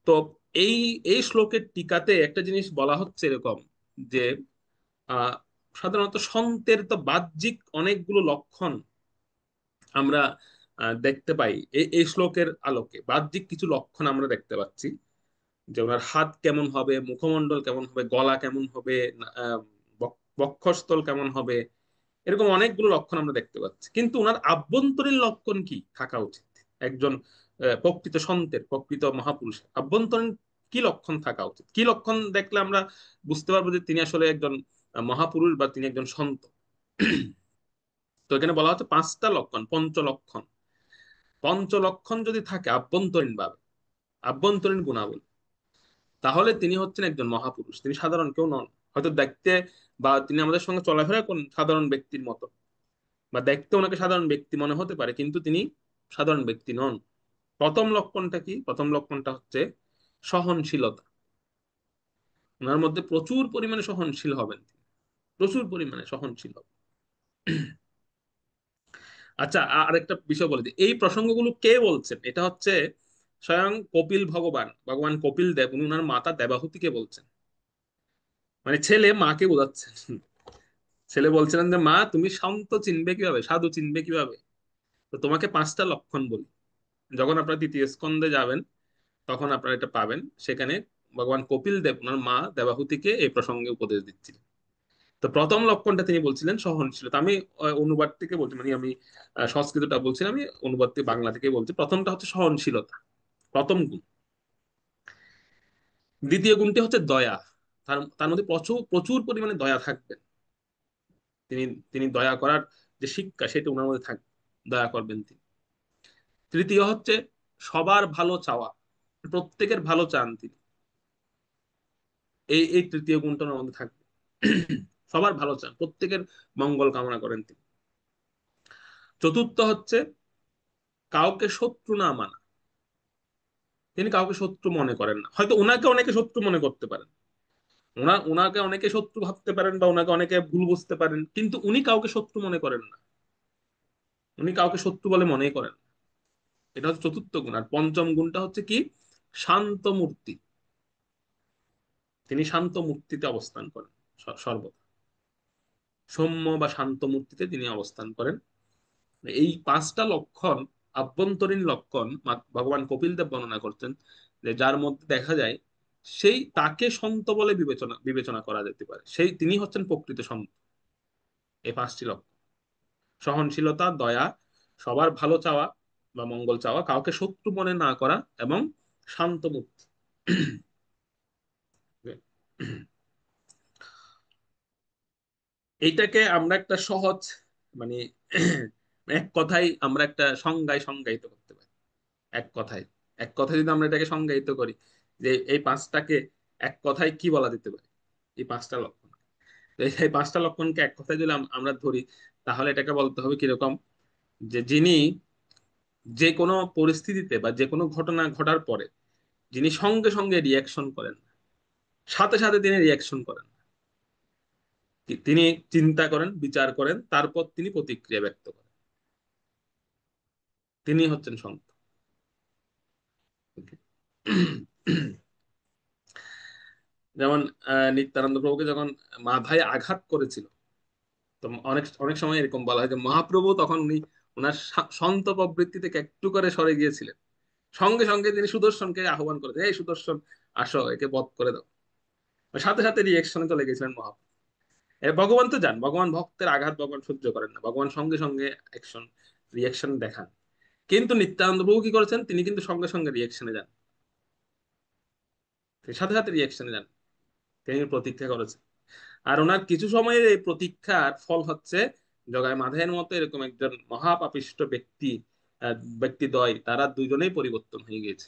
তো এই এই শ্লোকের টিকাতে একটা জিনিস বলা হচ্ছে এরকম যে আহ সাধারণত সন্তের তো বাহ্যিক অনেকগুলো লক্ষণ আমরা দেখতে পাই। এই শ্লোকের আলোকে বাহ্যিক কিছু লক্ষণ আমরা দেখতে পাচ্ছি, যে ওনার হাত কেমন হবে, মুখমণ্ডল কেমন হবে, গলা কেমন হবে, আহ, বক্ষস্থল কেমন হবে, এরকম অনেকগুলো লক্ষণ আমরা দেখতে পাচ্ছি। কিন্তু ওনার আভ্যন্তরীণ লক্ষণ কি থাকা উচিত? একজন প্রকৃত সন্তের, প্রকৃত মহাপুরুষের আভ্যন্তরীণ কি লক্ষণ থাকা উচিত? কি লক্ষণ দেখলে আমরা বুঝতে পারবো যে তিনি আসলে একজন মহাপুরুষ বা তিনি একজন সন্ত? তো এখানে বলা হচ্ছে পাঁচটা লক্ষণ, পঞ্চলক্ষণ। পঞ্চলক্ষণ যদি থাকে আভ্যন্তরীণ ভাবে, আভ্যন্তরীণ গুণাবলী, তাহলে তিনি হচ্ছেন একজন মহাপুরুষ। তিনি সাধারণ কেউ নন। হয়তো দেখতে বা তিনি আমাদের সঙ্গে চলাফেরা কোন সাধারণ ব্যক্তির মতো, বা দেখতে ওনাকে সাধারণ ব্যক্তি মনে হতে পারে, কিন্তু তিনি সাধারণ ব্যক্তি নন। প্রথম লক্ষণটা কি? প্রথম লক্ষণটা হচ্ছে সহনশীলতা। ওনার মধ্যে প্রচুর পরিমাণে সহনশীল হবেন তিনি, প্রচুর পরিমাণে সহনশীল হবেন। আচ্ছা, আরেকটা বিষয় বলে দিই, এই প্রসঙ্গগুলো কে বলছেন? এটা হচ্ছে স্বয়ং কপিল ভগবান, ভগবান কপিল দেব, উনি ওনার মাতা দেবাহুতিকে বলছেন। মানে ছেলে মাকে বোঝাচ্ছেন। ছেলে বলছিলেন যে মা, তুমি শান্ত চিনবে কিভাবে, সাধু চিনবে কিভাবে? তো তোমাকে পাঁচটা লক্ষণ বলি। যখন আপনারা তৃতীয় স্কন্ধে যাবেন তখন আপনারা এটা পাবেন। সেখানে ভগবান কপিল দেব ওনার মা দেবাহুতিকে এই প্রসঙ্গে উপদেশ দিচ্ছিলেন। তো প্রথম লক্ষণটা তিনি বলছিলেন সহনশীলতা। আমি অনুবাদ থেকে বলছি, মানে আমি সংস্কৃতটা বলছি না, আমি অনুবাদ থেকে বাংলা থেকে বলছি। প্রথমটা হচ্ছে সহনশীলতা, প্রথম গুণ। দ্বিতীয় গুণটি হচ্ছে দয়া। তার তার মধ্যে প্রচুর প্রচুর পরিমাণে দয়া থাকবে। তিনি তিনি দয়া করার যে শিক্ষা সেটা ওনার মধ্যে থাকবে, দয়া করবেন তিনি। তৃতীয় হচ্ছে সবার ভালো চাওয়া, প্রত্যেকের ভালো চান তিনি। এই তৃতীয় গুণটা ওনার মধ্যে থাকবে। সবার ভালো চান, প্রত্যেকের মঙ্গল কামনা করেন তিনি। চতুর্থ হচ্ছে কাউকে শত্রু না মানা। তিনি কাউকে শত্রু মনে করেন না। হয়তো ওনাকে অনেকে শত্রু মনে করতে পারেন, ওনাকে অনেকে শত্রু ভাবতে পারেন বা ওনাকে অনেকে ভুল বুঝতে পারেন, কিন্তু উনি কাউকে শত্রু মনে করেন না। উনি কাউকে শত্রু বলে মনেই করেন না। এটা হচ্ছে চতুর্থ গুণ। আর পঞ্চম গুণটা হচ্ছে কি? শান্ত মূর্তি। তিনি শান্ত মূর্তিতে অবস্থান করেন সর্বদা। সৌম্য বা শান্ত মূর্তিতে তিনি অবস্থান করেন। এই পাঁচটা লক্ষণ, আভ্যন্তরীণ লক্ষণ ভগবান কপিল দেব বর্ণনা করতেন, যে যার মধ্যে দেখা যায় সেই তাকে সন্ত বলে বিবেচনা বিবেচনা করা যেতে পারে, সেই তিনি হচ্ছেন প্রকৃত সন্ত। এই পাঁচটি লক্ষণ: সহনশীলতা, দয়া, সবার ভালো চাওয়া বা মঙ্গল চাওয়া, কাউকে শত্রু মনে না করা, এবং শান্ত মুক্তি। এইটাকে আমরা একটা সহজ মানে এক কথায় আমরা একটা সংজ্ঞায় সংজ্ঞায়িত করতে পারি। এক কথায়, এক কথায় যদি আমরা এটাকে সংজ্ঞায়িত করি, যে এই পাঁচটাকে এক কথায় কি বলা যেতে পারে, এই পাঁচটা লক্ষণ। তো এই পাঁচটা লক্ষণকে এক কথায় যদি আমরা ধরি, তাহলে এটাকে বলতে হবে কিরকম, যে যিনি যে কোনো পরিস্থিতিতে বা যে কোনো ঘটনা ঘটার পরে যিনি সঙ্গে সঙ্গে রিয়াকশন করেন, সাথে সাথে তিনি রিয়াকশন করেন, তিনি চিন্তা করেন, বিচার করেন, তারপর তিনি প্রতিক্রিয়া ব্যক্ত করেন, তিনি হচ্ছেন সন্ত। যেমন নিত্যানন্দ প্রভুকে যখন মাথায় আঘাত করেছিল, তো অনেক অনেক সময় এরকম বলা হয় যে মহাপ্রভু তখন উনি ওনার সন্ত প্রবৃত্তি থেকে একটু করে সরে গিয়েছিলেন, সঙ্গে সঙ্গে তিনি সুদর্শনকে আহ্বান করেছেন, এই সুদর্শন আসো, একে বধ করে দাও। সাথে সাথে রিয়েকশনে চলে গেছিলেন মহাপ্রভু। ভগবান তো যান, ভগবান ভক্তের আঘাত ভগবান সহ্য করেন না, ভগবান সঙ্গে সঙ্গে অ্যাকশন রিয়েকশন দেখান। কিন্তু নিত্যানন্দ প্রভু কি করেছেন, তিনি কিন্তু সঙ্গে সঙ্গে রিয়েকশনে যান, তিনি সাথে সাথে রিয়েকশনে যান, তিনি প্রতীক্ষা করেছেন। আর ওনার কিছু সময়ের এই প্রতীক্ষার ফল হচ্ছে জগায় মাধের মতো এরকম একজন মহাপাপিষ্ট ব্যক্তিদ্বয়, তারা দুইজনেই পরিবর্তন হয়ে গেছে।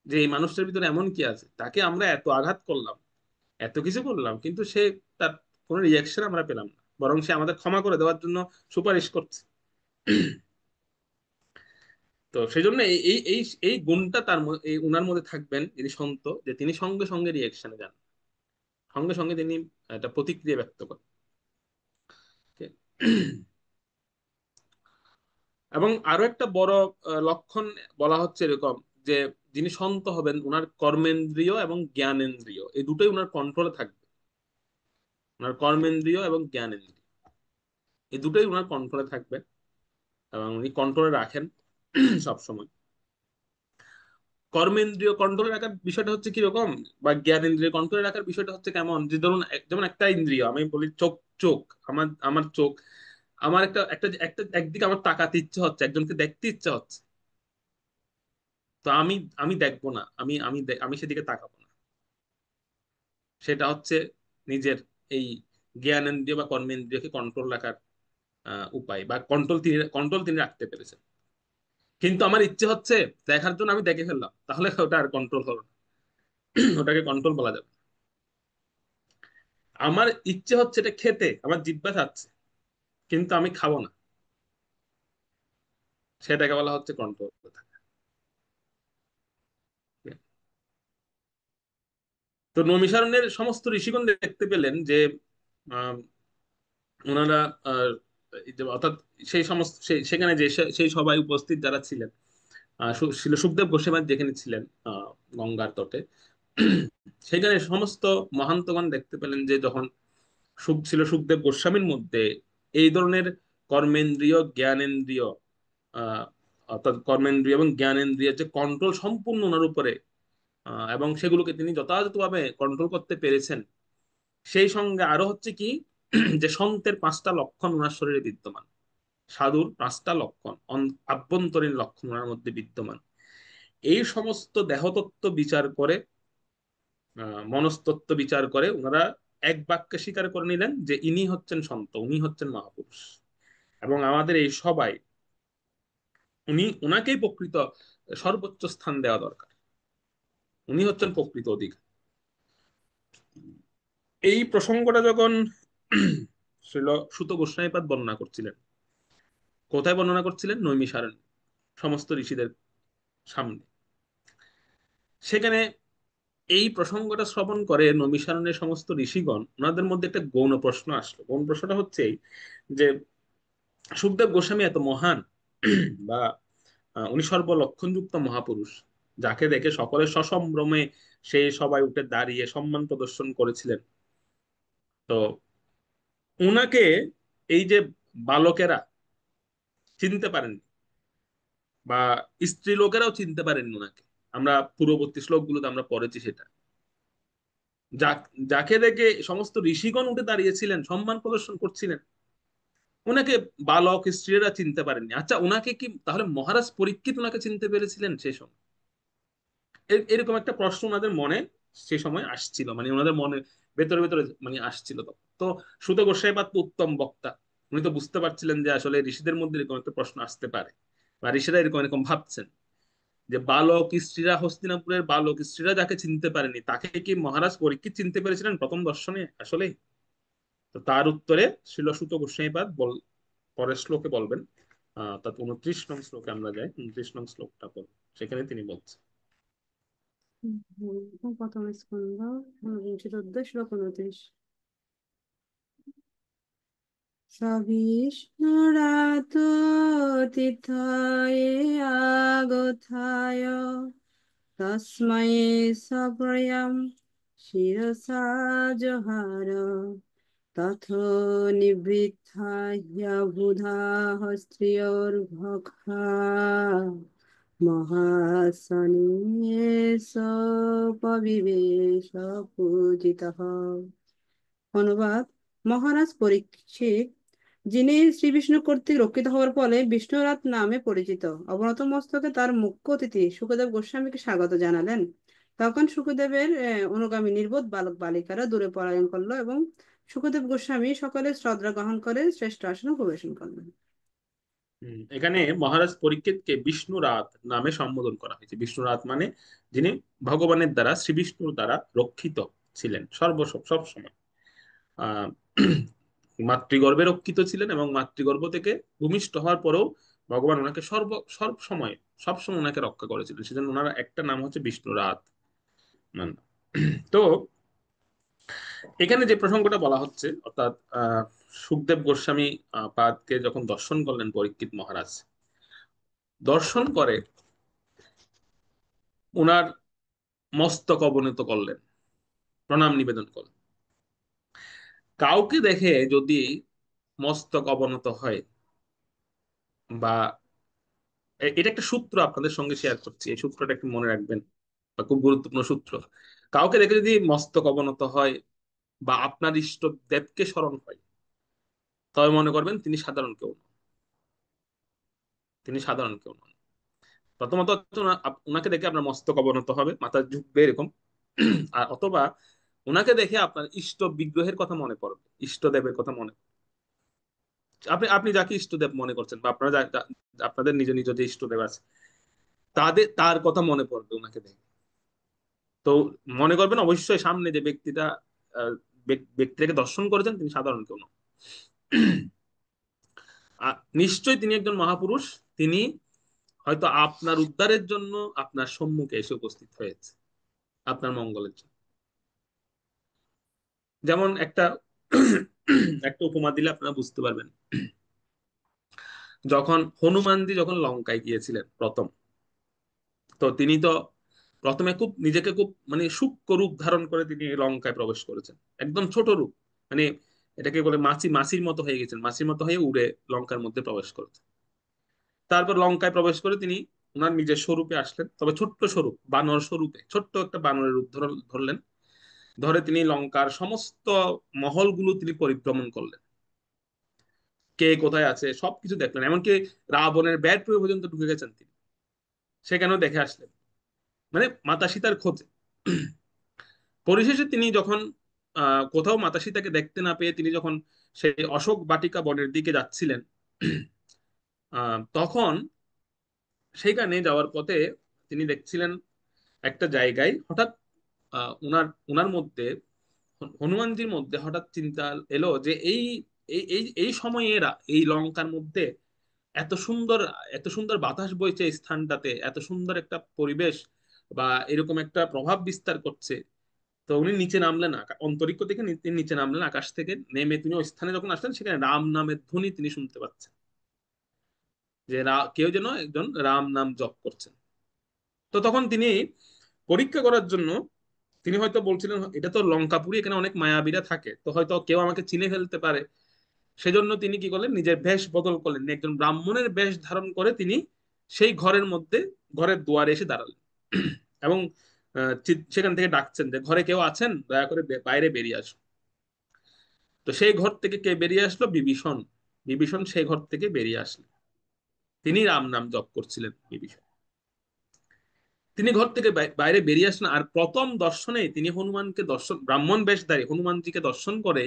যে এই মানুষটার ভিতরে এমন কি আছে, তাকে আমরা এত আঘাত করলাম, এত কিছু করলাম, কিন্তু সে তার কোনো রিয়াকশন আমরা পেলাম না, বরং সে আমাদের ক্ষমা করে দেওয়ার জন্য সুপারিশ করছে। তো সেই জন্য এই এই এই এই গুণটা এই উনার মধ্যে থাকবেন যিনি সন্ত, যে তিনি সঙ্গে সঙ্গে রিয়েকশনে যান, সঙ্গে সঙ্গে তিনি একটা প্রতিক্রিয়া ব্যক্ত করেন। Okay? এবং আরো একটা বড় লক্ষণ বলা হচ্ছে এরকম, যে যিনি সন্ত হবেন উনার কর্মেন্দ্রিয় এবং জ্ঞানেন্দ্রিয় এই দুটোই উনার কন্ট্রোলে থাকবে। উনার কর্মেন্দ্রিয় এবং জ্ঞানেন্দ্রিয় এই দুটোই উনার কন্ট্রোলে থাকবে, এবং উনি কন্ট্রোলে রাখেন সবসময়। কর্মেন্দ্রিয় কন্ট্রোলে রাখার বিষয়টা হচ্ছে কিরকম, বা জ্ঞানেন্দ্রিয় কন্ট্রোলে রাখার বিষয়টা হচ্ছে কেমন, যে ধরুন যেমন একটা ইন্দ্রিয়, আমি বলি চোখ, চোখ আমার আমার চোখ, আমার একটা একটা একটা একদিকে আমার তাকাতে ইচ্ছে হচ্ছে, একজনকে দেখতে ইচ্ছে হচ্ছে, তো আমি আমি দেখবো না, আমি সেদিকে তাকাবো না। সেটা হচ্ছে নিজের এই জ্ঞানেন্দ্রিয় বা কর্মেন্দ্রিয়কে কন্ট্রোল রাখার উপায়, বা কন্ট্রোল তিনি রাখতে পেরেছেন। কিন্তু আমার ইচ্ছে হচ্ছে দেখার জন্য, আমি দেখে ফেললাম, তাহলে ওটা আর কন্ট্রোল হলো না, ওটাকে কন্ট্রোল বলা যাবে না। আমার ইচ্ছে হচ্ছে এটা খেতে, আমার জিহ্বা চাচ্ছে, কিন্তু আমি খাবো না, সেটাকে বলা হচ্ছে কন্ট্রোল থাকা। তো নৈমিষারণ্যের সমস্ত ঋষিগণ দেখতে পেলেন যে আহ, ওনারা এই যে অর্থাৎ সেই সমস্ত সেখানে যে সেই সবাই উপস্থিত যারা ছিলেন, ছিল সুখদেব গোস্বামী যেখানে ছিলেন গঙ্গার তটে, সেখানে সমস্ত মহান্তগণ দেখতে পেলেন যে যখন সুখদেব গোস্বামীর মধ্যে এই ধরনের কর্মেন্দ্রীয় জ্ঞানেন্দ্রিয়, আহ অর্থাৎ কর্মেন্দ্রিয় এবং জ্ঞানেন্দ্রিয়ের যে কন্ট্রোল সম্পূর্ণ ওনার উপরে, এবং সেগুলোকে তিনি যথাযথভাবে কন্ট্রোল করতে পেরেছেন। সেই সঙ্গে আরো হচ্ছে কি, যে সন্তের পাঁচটা লক্ষণ ওনার শরীরে বিদ্যমান, সাধুর পাঁচটা লক্ষণ, আভ্যন্তরীণ লক্ষণ ওনার মধ্যে বিদ্যমান। এই সমস্ত দেহতত্ত্ব বিচার করে, মনস্তত্ত্ব বিচার করে ওনারা এক বাক্যে স্বীকার করে নিলেন যে ইনি হচ্ছেন সন্ত, উনি হচ্ছেন মহাপুরুষ। এবং আমাদের এই সবাই উনাকেই প্রকৃত সর্বোচ্চ স্থান দেওয়া দরকার, উনি হচ্ছেন প্রকৃত অধিকার। এই প্রসঙ্গটা যখন শ্রীল সুত গোস্বামীপাদ বর্ণনা করছিলেন, কোথায় বর্ণনা করছিলেন, নৈমিষারণ্য সমস্ত ঋষিদের সামনে, সেখানে এই প্রসঙ্গটা শ্রবণ করে নৈমিষারণ্যের সমস্ত ঋষিগণ, ওনাদের মধ্যে একটা গৌণ প্রশ্ন আসলো। গৌণ প্রশ্নটা হচ্ছে এই, যে সুখদেব গোস্বামী এত মহান, বা উনি সর্বলক্ষণযুক্ত মহাপুরুষ, যাকে দেখে সকলের সসম্ভ্রমে সেই সবাই উঠে দাঁড়িয়ে সম্মান প্রদর্শন করেছিলেন, তো উনাকে এই যে বালকেরা চিনতে পারেন, বা স্ত্রী লোকেরাও চিনতে পারেননি ওনাকে, আমরা পূর্ববর্তী শ্লোকগুলোতে আমরা পড়েছি সেটা, যাকে দেখে সমস্ত ঋষিগণ উঠে দাঁড়িয়েছিলেন, সম্মান প্রদর্শন করছিলেন, ওনাকে বালক স্ত্রীরা চিনতে পারেননি। আচ্ছা, ওনাকে কি তাহলে মহারাজ পরীক্ষিত ওনাকে চিনতে পেরেছিলেন সেই সময়? এরকম একটা প্রশ্ন ওনাদের মনে সে সময় আসছিল, মানে ওনাদের মনে ভেতরে ভেতরে মানে আসছিল। তো তো সুত গোস্বামীপাদ তো উত্তম বক্তা, উনি তো বুঝতে পারছিলেন যে আসলে ঋষিদের মধ্যে এরকম একটা প্রশ্ন আসতে পারে, বা ঋষিরা এরকম এরকম ভাবছেন। যে বালক স্ত্রীরা, হস্তিনাপুরের বালক স্ত্রীরা যাকে চিনতে পারেনি তাকে কি মহারাজ পরীক্ষিত চিনতে পেরেছিলেন প্রথম দর্শনে আসলে? তো তার উত্তরে শ্রীল সুত গোস্বামীপাদ পরের শ্লোকে বলবেন। তার 29 নং শ্লোকে আমরা যাই, 29 নং শ্লোকটা বলবো, সেখানে তিনি বলছেন। প্রথম স্কন্ধ ঊনবিংশতি অধ্যায় শ্লোক 29। সবিষ্ণুরাত তিথয়ে আগথায় তস্मै সপ্রয়াম শিরসা জহার তথো নিবৃত্তায় বুধা স্ত্রিয়োর্ভক্ষা মহাসনে সপবিবেশ পূজিতঃ। অনুবাদ: মহারাজ পরীক্ষিত, যিনি শ্রী বিষ্ণু কর্তৃক রক্ষিত হওয়ার ফলে বিষ্ণুরাত নামে পরিচিত, অবনত মস্তকে তার মুখ্য অতিথি সুখদেব গোস্বামীকে স্বাগত জানালেন। তখন সুখদেবের অনুগামী নির্বোধ বালক বালিকারা দূরে পলায়ন করলো এবং সুখদেব গোস্বামী সকলে শ্রদ্ধা গ্রহণ করে শ্রেষ্ঠ আসনে প্রবেশন করলেন। এখানে মহারাজ পরীক্ষিতকে বিষ্ণুরাত নামে সম্বোধন করা হয়েছে। বিষ্ণুরাত মানে যিনি ভগবানের দ্বারা, শ্রী বিষ্ণুর দ্বারা রক্ষিত ছিলেন সব সময়। আহ মাতৃগর্ভে রক্ষিত ছিলেন এবং মাতৃগর্ভ থেকে ভূমিষ্ঠ হওয়ার পরেও ভগবান ওনাকে সব সময় ওনাকে রক্ষা করেছিলেন। সেজন্য ওনার একটা নাম হচ্ছে বিষ্ণুরাত। তো এখানে যে প্রসঙ্গটা বলা হচ্ছে, অর্থাৎ সুখদেব গোস্বামী পাদকে যখন দর্শন করলেন পরীক্ষিত মহারাজ, দর্শন করে উনার মস্তক অবনত করলেন, প্রণাম নিবেদন করলেন। কাউকে দেখে যদি মস্তক অবনত হয়, বা এটা একটা সূত্র আপনাদের সঙ্গে শেয়ার করছি, এই সূত্রটা একটু মনে রাখবেন, বা খুব গুরুত্বপূর্ণ সূত্র। কাউকে দেখে যদি মস্তক অবনত হয় বা আপনার ইষ্ট দেবকে স্মরণ হয়, তবে মনে করবেন তিনি সাধারণ কেউ নন। তিনি সাধারণ কেউ নন। প্রথমত হচ্ছে ওনাকে দেখে আপনার মস্তক অবনত হবে, মাথা ঝুঁকবে এরকম। আর অথবা ওনাকে দেখে আপনার ইষ্ট বিগ্রহের কথা মনে পড়বে, ইষ্ট দেবের কথা মনে। আপনি আপনি যাকে ইষ্টদেব মনে করছেন, বা আপনারা আপনাদের নিজ নিজ যে ইষ্টদেব আছে, তার কথা মনে পড়বে ওনাকে দেখে। তো মনে করবেন অবশ্যই সামনে যে ব্যক্তিটা আহ, ব্যক্তিটাকে দর্শন করেছেন তিনি সাধারণ কেউ নন। নিশ্চয়ই তিনি একজন মহাপুরুষ। তিনি হয়তো আপনার উদ্ধারের জন্য আপনার সম্মুখে এসে উপস্থিত হয়েছে, আপনার মঙ্গলের জন্য। যেমন একটা একটা উপমা দিলে আপনারা বুঝতে পারবেন। যখন হনুমানজি যখন লঙ্কায় গিয়েছিলেন প্রথম, তো তিনি তো প্রথমে খুব নিজেকে খুব মানে সূক্ষ্ম রূপ ধারণ করে তিনি লঙ্কায় প্রবেশ করেছেন, একদম ছোট রূপ, মানে এটাকে বলে মাছির মতো হয়ে গেছেন, মাছির মতো হয়ে উড়ে লঙ্কার মধ্যে প্রবেশ করেছেন। তারপর লঙ্কায় প্রবেশ করে তিনি ওনার নিজের স্বরূপে আসলেন, তবে ছোট্ট স্বরূপ, বানর স্বরূপে, ছোট্ট একটা বানরের রূপ ধরলেন। ধরে তিনি লঙ্কার সমস্ত মহলগুলো তিনি পরিভ্রমণ করলেন, কে কোথায় আছে সবকিছু দেখলেন, এমনকি রাবণের ব্যাট পর্যন্ত ঢুকে গেছেন তিনি, সেখানেও দেখে আসলেন, মানে মাতা সীতার খোঁজে। পরিশেষে তিনি যখন কোথাও মাতা সীতাকে দেখতে না পেয়ে তিনি যখন সেই অশোক বাটিকা বনের দিকে যাচ্ছিলেন, তখন সেইখানে যাওয়ার পথে তিনি দেখছিলেন একটা জায়গায় হঠাৎ উনার উনার মধ্যে, হনুমানজির মধ্যে হঠাৎ চিন্তা এলো যে এই এই এই এই সময়ে এই লঙ্কার মধ্যে এত সুন্দর, এত সুন্দর বাতাস বইছে এই স্থানটাতে, এত সুন্দর একটা পরিবেশ বা এরকম একটা প্রভাব বিস্তার করছে। তো উনি নিচে নামলেন, অন্তরিক্ষ থেকে তিনি নিচে নামলেন, আকাশ থেকে নেমে তিনি ওই স্থানে যখন আসলেন সেখানে রাম নামের ধ্বনি তিনি শুনতে পাচ্ছেন, যে কেউ যেন একজন রাম নাম জপ করছেন। তো তখন তিনি পরীক্ষা করার জন্য, তিনি হয়তো বলছিলেন এটা তো লঙ্কাপুরি, এখানে অনেক মায়াবীরা থাকে, তো হয়তো কেউ আমাকে চিনে ফেলতে পারে। সেজন্য তিনি কি করলেন, নিজের বেশ বদল করলেন, একজন ব্রাহ্মণের বেশ ধারণ করে তিনি সেই ঘরের মধ্যে, ঘরের দুয়ারে এসে দাঁড়ালেন। এবং সেখান থেকে ডাকছেন যে ঘরে কেউ আছেন, দয়া করে বাইরে বেরিয়ে আসুন। তো সেই ঘর থেকে কে বেরিয়ে আসলো? বিভীষণ। বিভীষণ সেই ঘর থেকে বেরিয়ে আসলেন, তিনি রাম নাম জপ করছিলেন বিভীষণ। তিনি ঘর থেকে বাইরে বেরিয়ে আসলেন, আর প্রথম দর্শনে তিনি হনুমানকে দর্শন, ব্রাহ্মণ বেশধারী হনুমানজিকে দর্শন করে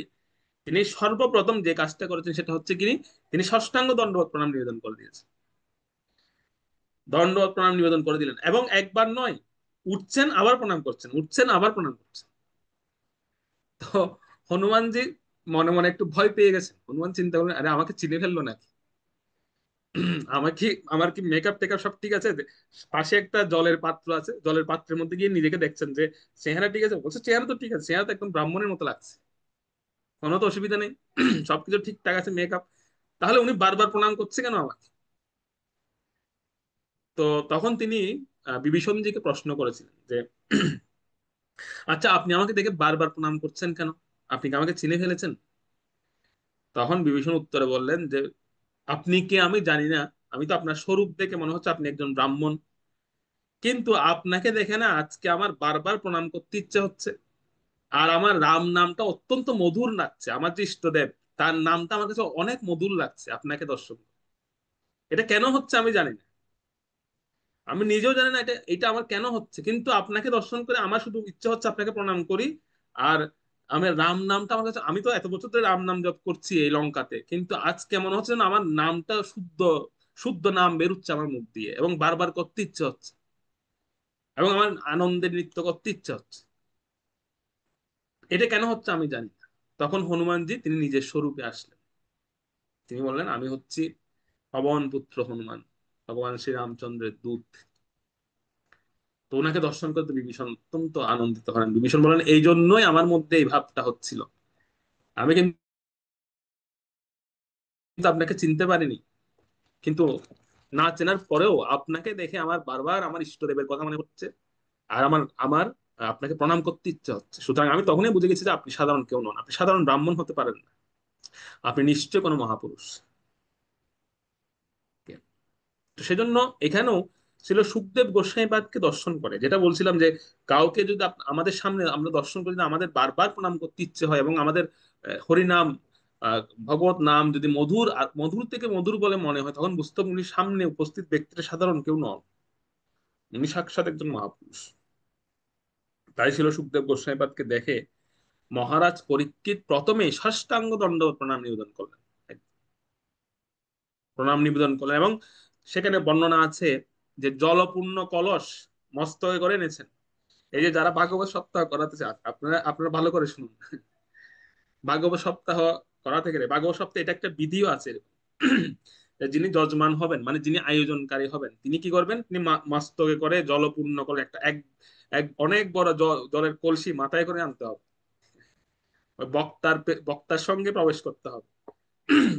তিনি সর্বপ্রথম যে কাজটা করেছেন সেটা হচ্ছে তিনি সাষ্টাঙ্গ দণ্ডবত প্রণাম নিবেদন করে দিয়েছেন। দণ্ডবত প্রণাম নিবেদন করে দিলেন, এবং একবার নয়, উঠছেন আবার প্রণাম করছেন, উঠছেন আবার প্রণাম করছেন। তো হনুমানজি মনে মনে একটু ভয় পেয়ে গেছেন। হনুমান চিন্তা করলেন, আরে আমাকে চিনে ফেললো নাকি, আমার কি আমার কি মেকআপ টেকআপ সব ঠিক আছে? পাশে একটা জলের পাত্র আছে, জলের পাত্রের মধ্যে গিয়ে নিজেকে দেখছেন যে চেহারা ঠিক আছে, বলছে চেহারা তো ঠিক আছে, চেহারা তো একদম ব্রাহ্মণের মতো লাগছে, কোনো তো অসুবিধা নেই, সবকিছু ঠিকঠাক আছে, মেকআপ, তাহলে উনি বারবার প্রণাম করছে কেন আমাকে? তো তখন তিনি বিভীষণজিকে প্রশ্ন করেছিলেন যে আচ্ছা, আপনি আমাকে দেখে বারবার প্রণাম করছেন কেন? আপনি কি আমাকে চিনে ফেলেছেন? তখন বিভীষণ উত্তরে বললেন যে আপনি কে আমি জানি না, আমি তো আপনার স্বরূপ দেখে মনে হচ্ছে আপনি একজন ব্রাহ্মণ, কিন্তু আপনাকে দেখে না আজকে আমার বারবার প্রণাম করতে ইচ্ছে হচ্ছে। আর আমার রাম নামটা অত্যন্ত মধুর লাগছে, আমার যে ইষ্টদেব তার নামটা আমার কাছে অনেক মধুর লাগছে আপনাকে দর্শন করে। এটা কেন হচ্ছে আমি জানি না, আমি নিজেও জানি না এটা এটা আমার কেন হচ্ছে, কিন্তু আপনাকে দর্শন করে আমার শুধু ইচ্ছে হচ্ছে আপনাকে প্রণাম করি। আর আমার রাম নামটা আমার কাছে, আমি তো এত বছর ধরে রাম নাম জপ করছি এই লঙ্কাতে, কিন্তু আজকে মনে হচ্ছে না আমার নামটা শুদ্ধ, শুদ্ধ নাম বেরুচ্ছে আমার মুখ দিয়ে, এবং বারবার করতে ইচ্ছে হচ্ছে, এবং আমার আনন্দের নৃত্য করতে ইচ্ছে হচ্ছে। এটা কেন হচ্ছে আমি জানি না। তখন হনুমানজি তিনি নিজের স্বরূপে আসলেন। তিনি বললেন, আমি হচ্ছি পবন পুত্র হনুমান, ভগবান শ্রী রামচন্দ্রের দূত। তো ওনাকে দর্শন করতে বিভীষণ অত্যন্ত আনন্দিত হলেন। বিভীষণ বলেন, এই জন্যই আমার মধ্যে এই ভাবটা হচ্ছিল, আমি কিন্তু আপনাকে চিনতে পারিনি, কিন্তু না চেনার পরেও আপনাকে দেখে আমার বারবার আমার ইষ্টদেবের কথা মনে হচ্ছে, আর আমার আমার আপনাকে প্রণাম করতে ইচ্ছে হচ্ছে। সুতরাং আমি তখনই বুঝে গেছি যে আপনি সাধারণ কেউ নন, আপনি সাধারণ ব্রাহ্মণ হতে পারেন না, আপনি নিশ্চয় কোনো মহাপুরুষ। তো সেজন্য এখানেও ছিল সুখদেব গোস্বাইপাদকে দর্শন করে, যেটা বলছিলাম যে কাউকে যদি আমাদের সামনে আমরা দর্শন করি না, আমাদের বারবার প্রণাম করতে ইচ্ছে হয়, এবং আমাদের হরিনাম, ভগবত নাম যদি মধুর আর মধুর থেকে মধুর বলে মনে হয়, তখন বুঝতে হবে উনি সামনে উপস্থিত ব্যক্তিটা সাধারণ কেউ নন, উনি সাক্ষাৎ একজন মহাপুরুষ। তাই ছিল সুখদেব গোস্বাইপাদকে দেখে মহারাজ পরীক্ষিত প্রথমে সাষ্টাঙ্গ দণ্ডবত প্রণাম নিবেদন করলেন, প্রণাম নিবেদন করলেন, এবং সেখানে বর্ণনা আছে যে জলপূর্ণ কলস মস্তকে করে এনেছেন। এই যে যারা ভাগবত সপ্তাহ করাতে চান, আপনারা আপনারা ভালো করে শুনুন, ভাগবত সপ্তাহ করাতে গেলে ভাগবত সপ্তাহে এটা একটা বিধিও আছে এরকম। যে যিনি যজমান হবেন, মানে যিনি আয়োজনকারী হবেন, তিনি কি করবেন, তিনি মস্তকে করে জলপূর্ণ করে একটা এক এক অনেক বড় জলের কলসি মাথায় করে আনতে হবে, ওই বক্তার সঙ্গে প্রবেশ করতে হবে।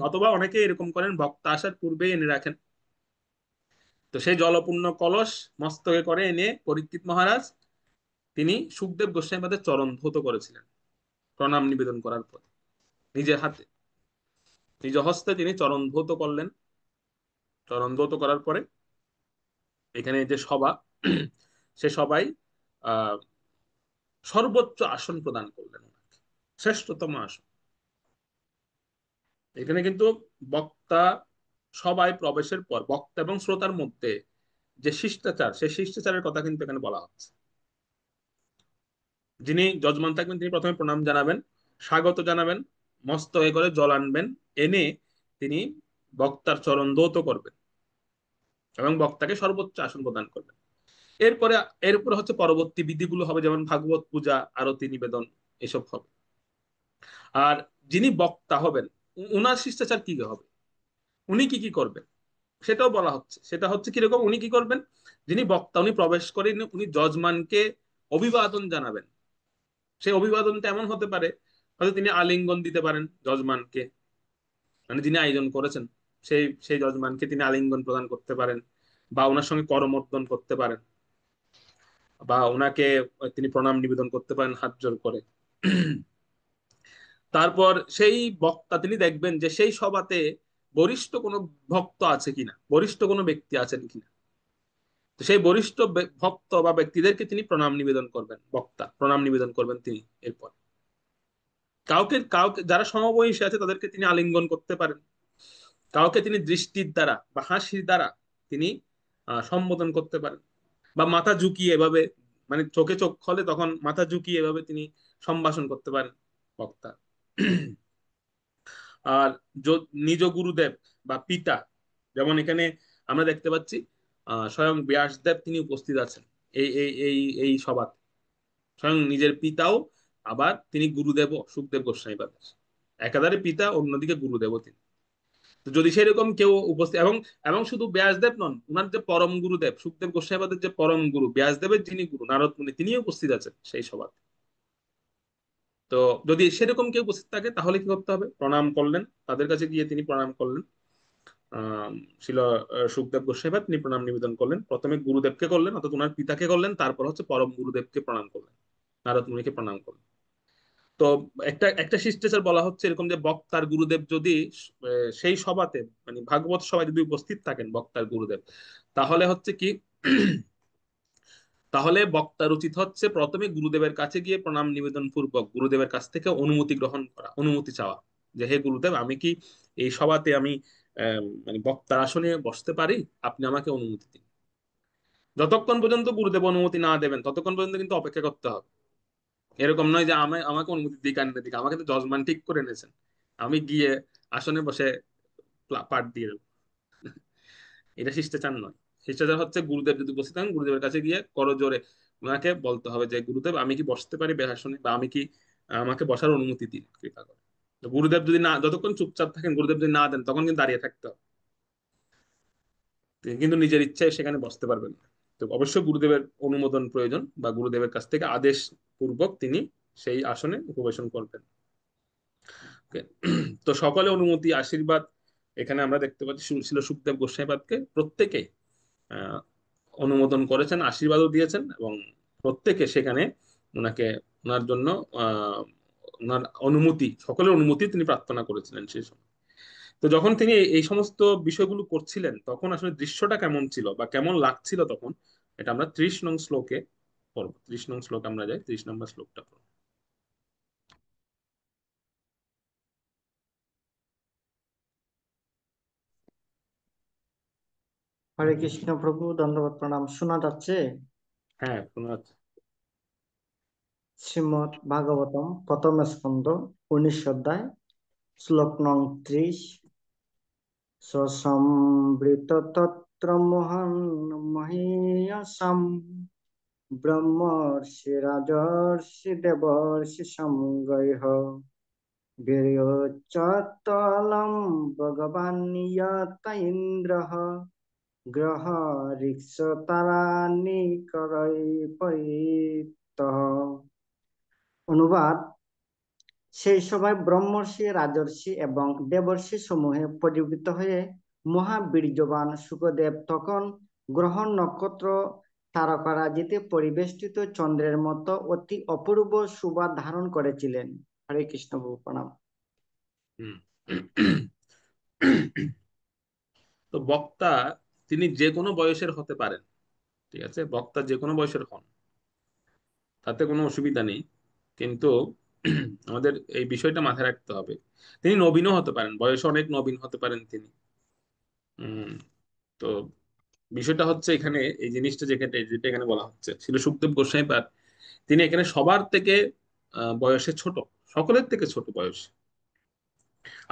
অথবা অনেকে এরকম করেন, বক্তা আসার পূর্বেই এনে রাখেন। তো সেই জলপূর্ণ কলস মস্তকে করে এনে পরীক্ষিত মহারাজ তিনি সুখদেব গোস্বামীপাদের চরণ ধৌত করেছিলেন প্রণাম নিবেদন করার পর, নিজের হাতে নিজ হস্তে তিনি চরণ ধৌত করলেন। চরণ ধৌত করার পরে এখানে যে সভা, সে সবাই আহ সর্বোচ্চ আসন প্রদান করলেন ওনাকে, শ্রেষ্ঠতম আসন। এখানে কিন্তু বক্তা সবাই প্রবেশের পর বক্তা এবং শ্রোতার মধ্যে যে শিষ্টাচার, সেই শিষ্টাচারের কথা কিন্তু এখানে বলা হচ্ছে। যিনি যজমান থাকবেন তিনি প্রথমে প্রণাম জানাবেন, স্বাগত জানাবেন, মস্তকে করে জল আনবেন, এনে তিনি বক্তার চরণ ধৌত করবেন এবং বক্তাকে সর্বোচ্চ আসন প্রদান করবেন। এরপরে এরপরে হচ্ছে পরবর্তী বিধিগুলো হবে, যেমন ভাগবত পূজা, আরতি নিবেদন, এসব হবে। আর যিনি বক্তা হবেন, উনার শিষ্টাচার কি হবে, উনি কি কি করবেন, সেটাও বলা হচ্ছে। সেটা হচ্ছে কিরকম, উনি কি করবেন, যিনি বক্তা উনি প্রবেশ করেন, উনি যজমানকে অভিবাদন জানাবেন। সেই অভিবাদনটা এমন হতে পারে, হয়তো তিনি আলিঙ্গন দিতে পারেন যজমানকে, মানে যিনি আয়োজন করেছেন সেই সেই যজমানকে তিনি আলিঙ্গন প্রদান করতে পারেন, বা ওনার সঙ্গে করমর্দন করতে পারেন, বা ওনাকে তিনি প্রণাম নিবেদন করতে পারেন হাত জোড় করে। তারপর সেই বক্তা তিনি দেখবেন যে সেই সভাতে বরিষ্ঠ কোনো ভক্ত আছে কিনা, বরিষ্ঠ কোনো ব্যক্তি আছেন কিনা। তো সেই বরিষ্ঠ ভক্ত বা ব্যক্তিদেরকে তিনি প্রণাম নিবেদন করবেন, বক্তা প্রণাম নিবেদন করবেন তিনি। এরপর কাউকে কাউকে যারা সমবয়সী আছে তাদেরকে তিনি আলিঙ্গন করতে পারেন, কাউকে তিনি দৃষ্টির দ্বারা বা হাসির দ্বারা তিনি সম্বোধন করতে পারেন, বা মাথা ঝুঁকিয়ে এভাবে, মানে চোখে চোখ খলে তখন মাথা ঝুঁকিয়ে এভাবে তিনি সম্ভাষণ করতে পারেন বক্তা। আর নিজ গুরুদেব বা পিতা, যেমন এখানে আমরা দেখতে পাচ্ছি স্বয়ং ব্যাসদেব তিনি উপস্থিত আছেন এই এই এই এই সভাতে। স্বয়ং নিজের পিতাও, আবার তিনি গুরুদেবও সুখদেব গোস্বামী পাদের, একাধারে পিতা অন্যদিকে গুরুদেবও তিনি। তো যদি সেরকম কেউ উপস্থিত, এবং এবং শুধু ব্যাসদেব নন, উনার যে পরম গুরুদেব সুখদেব গোস্বামী পাদের যে পরম গুরু ব্যাসদেবের যিনি গুরু নারদ মুনি, তিনিও উপস্থিত আছেন সেই সভাতে। তো যদি সেরকম কেউ উপস্থিত থাকে তাহলে কি করতে হবে? প্রণাম করলেন, তাদের কাছে গিয়ে তিনি প্রণাম করলেন। আহ শিল সুখদেব গোস্বামী তিনি প্রণাম নিবেদন করলেন, প্রথমে গুরুদেবকে করলেন অর্থাৎ ওনার পিতাকে করলেন, তারপর হচ্ছে পরম গুরুদেবকে প্রণাম করলেন, নারদ মুনিকে প্রণাম করলেন। তো একটা একটা শিষ্টাচার বলা হচ্ছে এরকম যে বক্তার গুরুদেব যদি সেই সভাতে, মানে ভাগবত সভায় যদি উপস্থিত থাকেন বক্তার গুরুদেব, তাহলে হচ্ছে কি তাহলে বক্তার উচিত হচ্ছে প্রথমে গুরুদেবের কাছে গিয়ে প্রণাম নিবেদন পূর্বক গুরুদেবের কাছ থেকে অনুমতি গ্রহণ করা, অনুমতি চাওয়া, যে হে গুরুদেব, আমি কি এই সভাতে আমি মানে বক্তার আসনে বসতে পারি? আপনি আমাকে অনুমতি দিন। যতক্ষণ পর্যন্ত গুরুদেব অনুমতি না দেবেন ততক্ষণ পর্যন্ত কিন্তু অপেক্ষা করতে হবে। এরকম নয় যে আমাকে অনুমতি দিক আর না দিক, আমাকে তো জজমান ঠিক করে এনেছেন, আমি গিয়ে আসনে বসে পাঠ দিয়ে দেবো। এটা শিষ্টাচার নয়। শিষ্টাচার হচ্ছে গুরুদেব যদি উপস্থিত থাকেন গুরুদেবের কাছে গিয়ে করজোরে ওনাকে বলতে হবে যে গুরুদেব, আমি কি বসতে পারি বেহাসনে, বা আমি কি আমাকে বসার অনুমতি দিন কৃপা করে। তো গুরুদেব যদি না, যতক্ষণ চুপচাপ থাকেন গুরুদেব যদি না দেন তখন কিন্তু দাঁড়িয়ে থাকতে হবে, তিনি কিন্তু নিজের ইচ্ছায় সেখানে বসতে পারবেন না। তো অবশ্যই গুরুদেবের অনুমোদন প্রয়োজন, বা গুরুদেবের কাছ থেকে আদেশ পূর্বক তিনি সেই আসনে উপবেশন করবেন। Okay? তো সকলে অনুমতি আশীর্বাদ এখানে আমরা দেখতে পাচ্ছি ছিল সুখদেব গোস্বামীপাদকে প্রত্যেকে আহ অনুমোদন করেছেন, আশীর্বাদও দিয়েছেন, এবং প্রত্যেকে সেখানে ওনাকে, ওনার জন্য আহ ওনার অনুমতি, সকলের অনুমতি তিনি প্রার্থনা করেছিলেন সেই সময়। তো যখন তিনি এই সমস্ত বিষয়গুলো করছিলেন তখন আসলে দৃশ্যটা কেমন ছিল বা কেমন লাগছিল তখন, এটা আমরা 30 নং শ্লোকে পড়বো। 30 নং শ্লোক আমরা যাই, 30 নম্বর শ্লোকটা পড়বো। হরে কৃষ্ণ প্রভু, দণ্ডবত প্রণাম। শোনা যাচ্ছে? হ্যাঁ, শোনা যাচ্ছে। শ্রীমৎ ভাগবতম প্রথম স্কন্ধ 19 অধ্যায় শ্লোক নং 30। সসম্বৃত তত্র মহান মহীয়সাম ব্রহ্মর্ষি রাজর্ষি দেবর্ষি সঙ্গৈঃ বীর্যোচ্চতলম ভগবান নিয়ত ইন্দ্রঃ গ্রহ ঋক্ষ তারানি করৈ পরিতঃ। অনুবাদ: সেই সভায় ব্রহ্মর্ষি, রাজর্ষি এবং দেবর্ষি সমূহে পরিবৃত হয়ে মহাবীর্যবান শুকদেব তখন গ্রহ, নক্ষত্র, তারকারাজিতে পরিবেষ্টিত চন্দ্রের মতো অতি অপূর্ব শোভা ধারণ করেছিলেন। হরে কৃষ্ণ প্রভু, প্রণাম। হুম। তো বক্তা তিনি যে কোনো বয়সের হতে পারেন, ঠিক আছে, বক্তা যে কোনো বয়সের হন, তাতে কোনো অসুবিধা নেই। কিন্তু আমাদের এই বিষয়টা মাথায় রাখতে হবে, তিনি নবীনও হতে পারেন, বয়সে অনেক নবীন হতে পারেন তিনি। উম তো বিষয়টা হচ্ছে এখানে এই জিনিসটা যেখানে, যেটা এখানে বলা হচ্ছে ছিল সুখদেব গোস্বামী পাদ, তিনি এখানে সবার থেকে বয়সে ছোট, সকলের থেকে ছোট বয়স।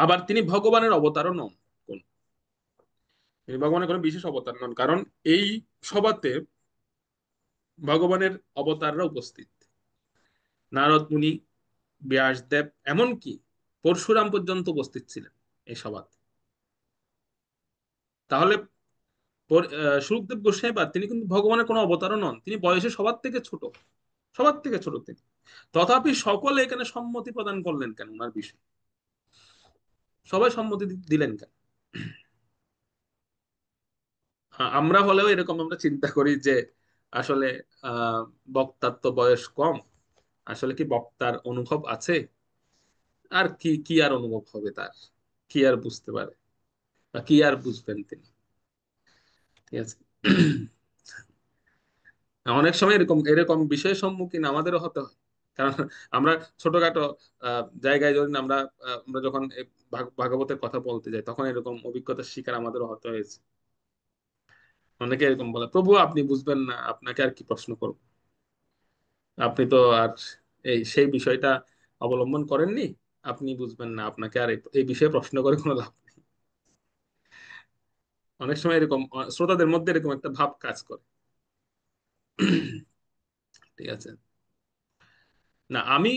আবার তিনি ভগবানের অবতারও নন, কোন তিনি ভগবানের কোনো বিশেষ অবতার নন, কারণ এই সভাতে ভগবানের অবতাররা উপস্থিত, নারদ মুনি, ব্যাসদেব, এমনকি পরশুরাম পর্যন্ত উপস্থিত ছিলেন এই সভাতে। তাহলে সুখদেব গোস্বামী পাদ তিনি কিন্তু ভগবানের কোনো অবতারও নন, তিনি বয়সে সবার থেকে ছোট, সবার থেকে ছোট তিনি। তথাপি সকলে এখানে সম্মতি প্রদান করলেন কেন ওনার বিষয়ে? সবাই সম্মতি দিলেন কেন? আমরা হলেও এরকম আমরা চিন্তা করি যে আসলে আহ বক্তার তো বয়স কম, আসলে কি বক্তার অনুভব আছে? আর কি কি আর অনুভব হবে তার, কি আর বুঝতে পারে, বা কি আর বুঝবেন তিনি, ঠিক আছে। অনেক সময় এরকম এরকম বিষয়ের সম্মুখীন আমাদেরও হতে হয়, কারণ আমরা ছোটখাটো জায়গায় যদি আমরা আমরা যখন এই ভাগবতের কথা বলতে যাই তখন এরকম অভিজ্ঞতার শিকার আমাদেরও হতে হয়েছে। অনেকে এরকম বলে, প্রভু আপনি বুঝবেন না, আপনাকে আর কি প্রশ্ন করব, আপনি তো আর এই সেই বিষয়টা অবলম্বন করেননি, আপনি বুঝবেন না, আপনাকে আর এই এই বিষয়ে প্রশ্ন করে কোনো লাভ নেই। অনেক সময় এরকম শ্রোতাদের মধ্যে এরকম একটা ভাব কাজ করে। ঠিক আছে না, আমি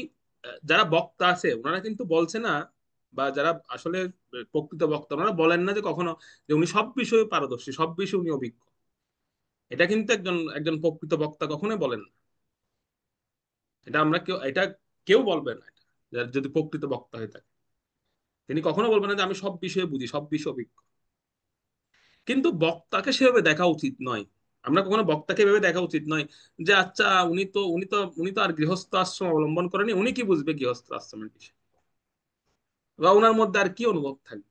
যারা বক্তা আছে ওনারা কিন্তু বলছে না, বা যারা আসলে প্রকৃত বক্তা ওনারা বলেন না যে কখনো যে উনি সব বিষয়ে পারদর্শী, সব বিষয়ে উনি অভিজ্ঞ। এটা কিন্তু একজন একজন প্রকৃত বক্তা কখনোই বলেন না। এটা আমরা কেউ, এটা কেউ বলবে না এটা, যদি প্রকৃত বক্তা হয়ে থাকে। তিনি কখনো বলবেন না যে আমি সব বিষয়ে বুঝি, সব বিষয়ে অভিজ্ঞ। কিন্তু বক্তাকে সেভাবে দেখা উচিত নয়। আমরা কখনো বক্তাকে ভেবে দেখা উচিত নয় যে আচ্ছা উনি তো আর গৃহস্থ আশ্রম অবলম্বন করেনি, উনি কি বুঝবে গৃহস্থ আশ্রমের বিষয়ে, বা ওনার মধ্যে আর কি অনুভব থাকবে।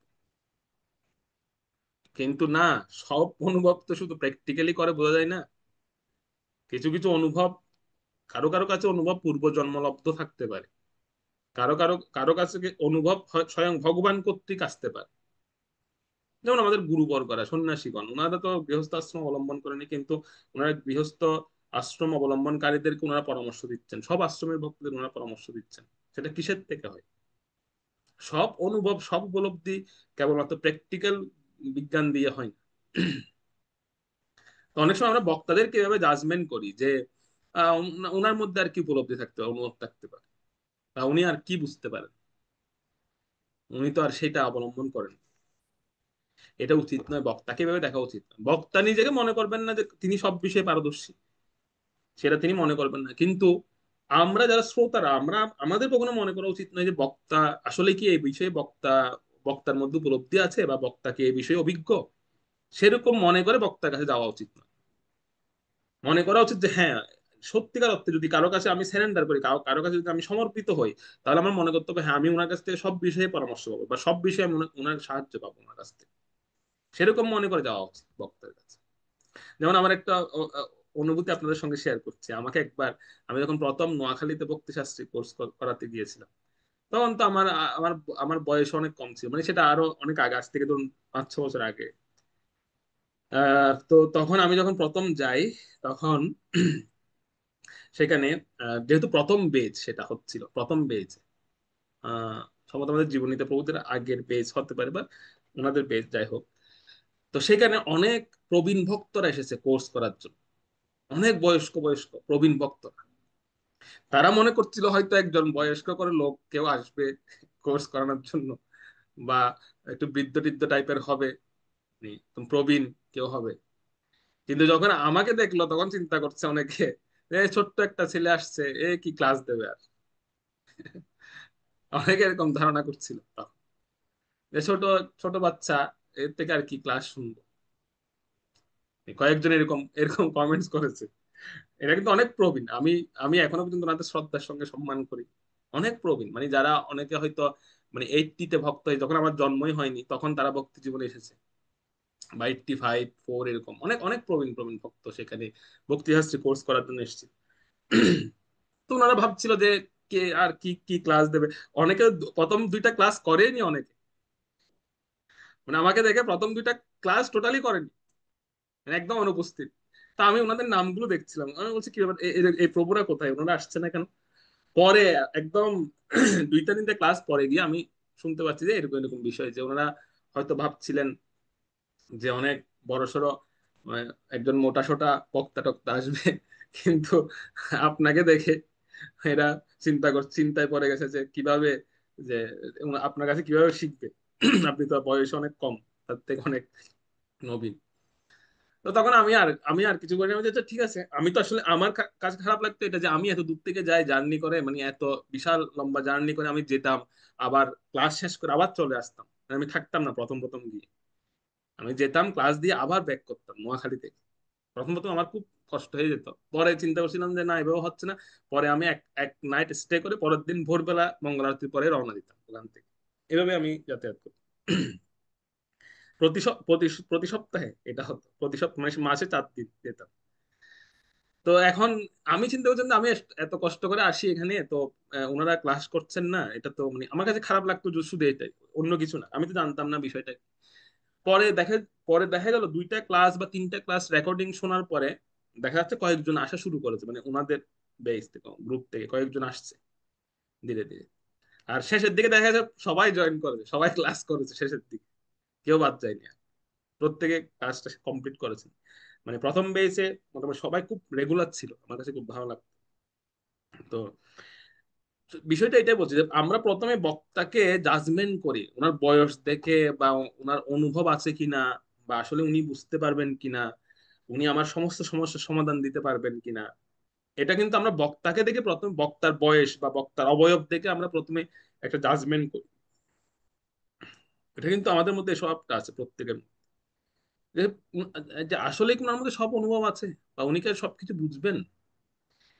কিন্তু না, সব অনুভব তো শুধু প্র্যাকটিক্যালি করে বোঝা যায় না। কিছু কিছু অনুভব, কারো কারো কাছে অনুভব পূর্ব জন্মলব্ধ থাকতে পারে, কারো কাছে অনুভব স্বয়ং ভগবান কর্তৃক আসতে পারে। যেমন আমাদের গুরুবর্গরা, সন্ন্যাসীগণ, ওনারা তো গৃহস্থ আশ্রম অবলম্বন করেনি, কিন্তু ওনারা গৃহস্থ আশ্রম অবলম্বনকারীদেরকে ওনারা পরামর্শ দিচ্ছেন, সব আশ্রমের ভক্তদের ওনারা পরামর্শ দিচ্ছেন। সেটা কিসের থেকে হয়? সব অনুভব, সব উপলব্ধি কেবলমাত্র প্র্যাকটিক্যাল বিজ্ঞান দিয়ে হয় না। তো অনেক সময় আমরা বক্তাদের কিভাবে জাজমেন্ট করি যে ওনার মধ্যে আর কি উপলব্ধি থাকতে পারে, অনুভব থাকতে পারে, বা উনি আর কি বুঝতে পারেন, উনি তো আর সেটা অবলম্বন করেন। এটা উচিত নয়, বক্তাকে ভেবে দেখা উচিত নয়। বক্তা নিজেকে মনে করবেন না যে তিনি সব বিষয়ে পারদর্শী, সেটা তিনি মনে করবেন না। কিন্তু আমরা যারা শ্রোতারা, আমরা আমাদের কখনো মনে করা উচিত নয় যে বক্তা আসলে কি এই বিষয়ে বক্তার মধ্যে উপলব্ধি আছে, বা বক্তা কি এই বিষয়ে অভিজ্ঞ, সেরকম মনে করে বক্তার কাছে যাওয়া উচিত না। মনে করা উচিত যে হ্যাঁ, সত্যিকার অর্থে যদি কারো কাছে আমি সারেন্ডার করি, কারো কাছে যদি আমি সমর্পিত হই, তাহলে আমার মনে করতে হবে হ্যাঁ আমি ওনার কাছ থেকে সব বিষয়ে পরামর্শ পাবো, বা সব বিষয়ে আমি ওনার সাহায্য পাবো ওনার কাছ থেকে। সেরকম মনে করে যাওয়া উচিত বক্তার কাছে। যেমন আমার একটা অনুভূতি আপনাদের সঙ্গে শেয়ার করছি। আমাকে একবার, আমি যখন প্রথম নোয়াখালীতে ভক্তিশাস্ত্রী কোর্স করাতে গিয়েছিলাম, তখন তো আমার আমার বয়স অনেক কম ছিল, মানে সেটা আরো অনেক আগে, আজ থেকে ধরুন 5-6 বছর আগে। তো তখন আমি যখন প্রথম যাই, তখন সেখানে যেহেতু প্রথম বেজ সেটা হচ্ছিল, প্রথম বেজ আহ সম্ভবত আমাদের জীবনীতে প্রভুদের আগের বেজ হতে পারে, বা ওনাদের বেজ, যাই হোক। তো সেখানে অনেক প্রবীণ ভক্তরা এসেছে কোর্স করার জন্য, অনেক বয়স্ক বয়স্ক প্রবীণ ভক্তরা। তারা মনে করছিল হয়তো একজন বয়স্ক করে লোক কেউ আসবে কোর্স করানোর জন্য, বা একটু বৃদ্ধ টিদ্ধ টাইপের হবে, প্রবীণ কেউ হবে। কিন্তু যখন আমাকে দেখলো তখন চিন্তা করছে অনেকে, ছোট্ট একটা ছেলে আসছে, এ কি ক্লাস দেবে আর। অনেকে এরকম ধারণা করছিল তখন, যে ছোট ছোট বাচ্চা, এর থেকে আর কি ক্লাস শুনবো। কয়েকজন এরকম এরকম কমেন্টস করেছে। এরা কিন্তু অনেক প্রবীণ। আমি আমি এখনো পর্যন্ত ওনাদের শ্রদ্ধার সঙ্গে সম্মান করি। অনেক প্রবীণ, মানে যারা অনেকে হয়তো মানে 80-তে ভক্ত হয়, যখন আমার জন্মই হয়নি তখন তারা ভক্তি জীবনে এসেছে, বা 85-4 এরকম অনেক অনেক প্রবীণ প্রবীণ ভক্ত সেখানে ভক্তি শাস্ত্রী কোর্স করার জন্য এসেছে। তো ওনারা ভাবছিল যে কে আর কি কি ক্লাস দেবে। অনেকে প্রথম 2টা ক্লাস করেনি, অনেকে মানে আমাকে দেখে প্রথম 2টা ক্লাস টোটালি করেনি, মানে একদম অনুপস্থিত। তা আমি ওনাদের নামগুলো দেখছিলাম, আমি বলছি কি ব্যাপার, এই প্রভুরা কোথায়, ওনারা আসছে না কেন। পরে একদম 2টা 3টা ক্লাস পরে গিয়ে আমি শুনতে পাচ্ছি যে এরকম এরকম বিষয়, যে ওনারা হয়তো ভাবছিলেন যে অনেক বড়সড় আহ, একজন মোটা সোটা বক্তা টক্তা আসবে, কিন্তু আপনাকে দেখে এরা চিন্তায় পড়ে গেছে যে কিভাবে, যে আপনার কাছে কিভাবে শিখবে। আপনি তো বয়স অনেক কম, তার থেকে অনেক নবীন। তো তখন আমি আর কিছু করি না, আমি যে, আচ্ছা ঠিক আছে। আমি তো আসলে আমার কাছে খারাপ লাগতো এটা, যে আমি এত দূর থেকে যাই জার্নি করে, মানে এত বিশাল লম্বা জার্নি করে আমি যেতাম, আবার ক্লাস শেষ করে আবার চলে আসতাম, মানে আমি থাকতাম না প্রথম প্রথম গিয়ে। আমি যেতাম ক্লাস দিয়ে আবার ব্যাক করতাম নোয়াখালী থেকে। প্রথম প্রথম আমার খুব কষ্ট হয়ে যেত। পরে চিন্তা করছিলাম যে না, এভাবে হচ্ছে না। পরে আমি এক এক নাইট স্টে করে পরের দিন ভোরবেলা মঙ্গল আরতির পরে রওনা দিতাম ওখান থেকে। এভাবে আমি যাতায়াত করতাম। প্রতি সপ্তাহে এটা হতো, প্রতি সপ্তাহ মানে মাসে 4 দিন যেতাম। তো এখন আমি চিন্তা করছেন যে আমি এত কষ্ট করে আসি এখানে, তো ওনারা ক্লাস করছেন না, এটা তো মানে আমার কাছে খারাপ লাগতো শুধু এটাই, অন্য কিছু না। আমি তো জানতাম না বিষয়টা। পরে দেখা পরে দেখা গেল 2টা ক্লাস বা 3টা ক্লাস রেকর্ডিং শোনার পরে দেখা যাচ্ছে কয়েকজন আসা শুরু করেছে, মানে ওনাদের বেস থেকে, গ্রুপ থেকে কয়েকজন আসছে ধীরে ধীরে। আর শেষের দিকে দেখা যাচ্ছে সবাই জয়েন করেছে, সবাই ক্লাস করেছে শেষের দিকে, কেউ বাদ যায়নি। প্রত্যেকে কাজটা কমপ্লিট করেছেন। মানে প্রথম বেসে মোটামুটি সবাই খুব রেগুলার ছিল, আমার কাছে খুব ভালো লাগতো। তো বিষয়টা এটাই বলছি যে আমরা প্রথমে বক্তাকে জাজমেন্ট করি ওনার বয়স দেখে, বা ওনার অনুভব আছে কিনা, বা আসলে উনি বুঝতে পারবেন কিনা, উনি আমার সমস্ত সমস্যার সমাধান দিতে পারবেন কিনা। এটা কিন্তু আমরা বক্তাকে দেখে, প্রথমে বক্তার বয়স বা বক্তার অবয়ব দেখে আমরা প্রথমে একটা জাজমেন্ট করি। এটা কিন্তু আমাদের মধ্যে স্বভাবটা আছে প্রত্যেকের মধ্যে। যে যে আসলে কি ওনার মধ্যে সব অনুভব আছে, বা উনি কি সবকিছু বুঝবেন।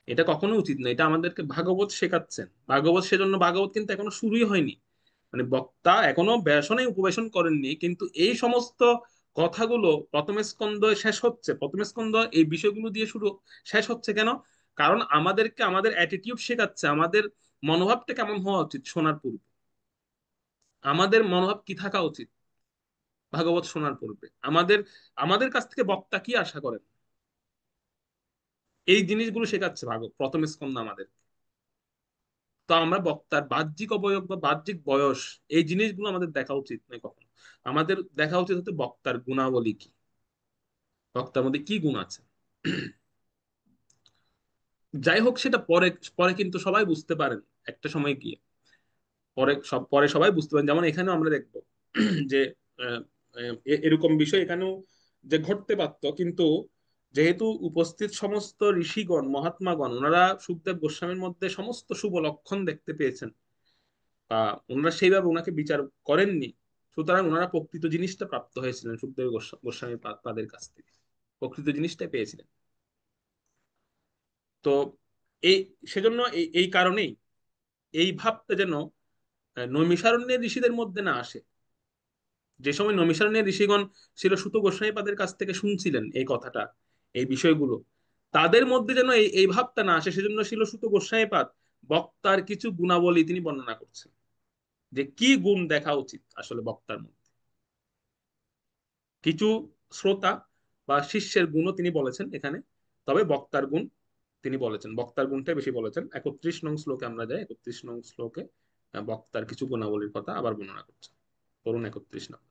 এটা কখনো উচিত না। এটা আমাদেরকে ভাগবত শেখাচ্ছেন। ভাগবত, সেজন্য ভাগবত কিন্তু এখনো শুরুই হয়নি। মানে বক্তা এখনো বেসনে উপবেশন করেননি, কিন্তু এই সমস্ত কথাগুলো প্রথম স্কন্ধ শেষ হচ্ছে। প্রথম স্কন্ধ এই বিষয়গুলো দিয়ে শুরু শেষ হচ্ছে কেন? কারণ আমাদেরকে আমাদের অ্যাটিটিউড শেখাচ্ছে, আমাদের মনোভাবটা কেমন হওয়া উচিত শোনার পূর্বে, আমাদের মনোভাব কি থাকা উচিত ভাগবত শোনার পূর্বে, আমাদের আমাদের কাছ থেকে বক্তা কি আশা করেন। এই জিনিসগুলো শেখাচ্ছে ভাগবত প্রথম স্কন্ধ আমাদের। তো আমরা বক্তার বাহ্যিক অবয়ব বা বাহ্যিক বয়স, এই জিনিসগুলো আমাদের দেখা উচিত নয় কখনো। আমাদের দেখা উচিত হচ্ছে বক্তার গুণাবলী কি, বক্তার মধ্যে কি গুণ আছে। যাই হোক, সেটা পরে পরে কিন্তু সবাই বুঝতে পারেন একটা সময় গিয়ে। পরে সবাই বুঝতে পারেন, যেমন এখানেও আমরা দেখবো যে আহ, এরকম বিষয় এখানেও যে ঘটতে পারত, কিন্তু যেহেতু উপস্থিত সমস্ত ঋষিগণ মহাত্মাগণ ওনারা সুখদেব গোস্বামীর মধ্যে সমস্ত শুভ লক্ষণ দেখতে পেয়েছেন, বা ওনারা সেইভাবে ওনাকে বিচার করেননি, সুতরাং ওনারা প্রকৃত জিনিসটা প্রাপ্ত হয়েছিলেন সুখদেব গোস্বামী পাদের কাছ থেকে, প্রকৃত জিনিসটা পেয়েছিলেন। তো এই সেজন্য এই কারণেই এই ভাবটা যেন নৈমিষারণ্যের ঋষিদের মধ্যে না আসে। যে সময় নৈমিষারণ্যের ঋষিগণ ছিল সুত গোস্বামী পাদের কাছ থেকে শুনছিলেন এই কথাটা, এই বিষয়গুলো, তাদের মধ্যে যেন এই ভাবটা না আসে, সেজন্য ছিল সুত গোস্বামী পাদ বক্তার কিছু গুণাবলী তিনি বর্ণনা করছেন, যে কি গুণ দেখা উচিত আসলে বক্তার মধ্যে। কিছু শ্রোতা বা শিষ্যের গুণও তিনি বলেছেন এখানে, তবে বক্তার গুণ তিনি বলেছেন, বক্তার গুণটাই বেশি বলেছেন। 31 নং শ্লোকে আমরা যাই, 31 নং শ্লোকে বক্তার কিছু গুণাবলীর কথা আবার বর্ণনা করছেন। ধরুন 31 নং।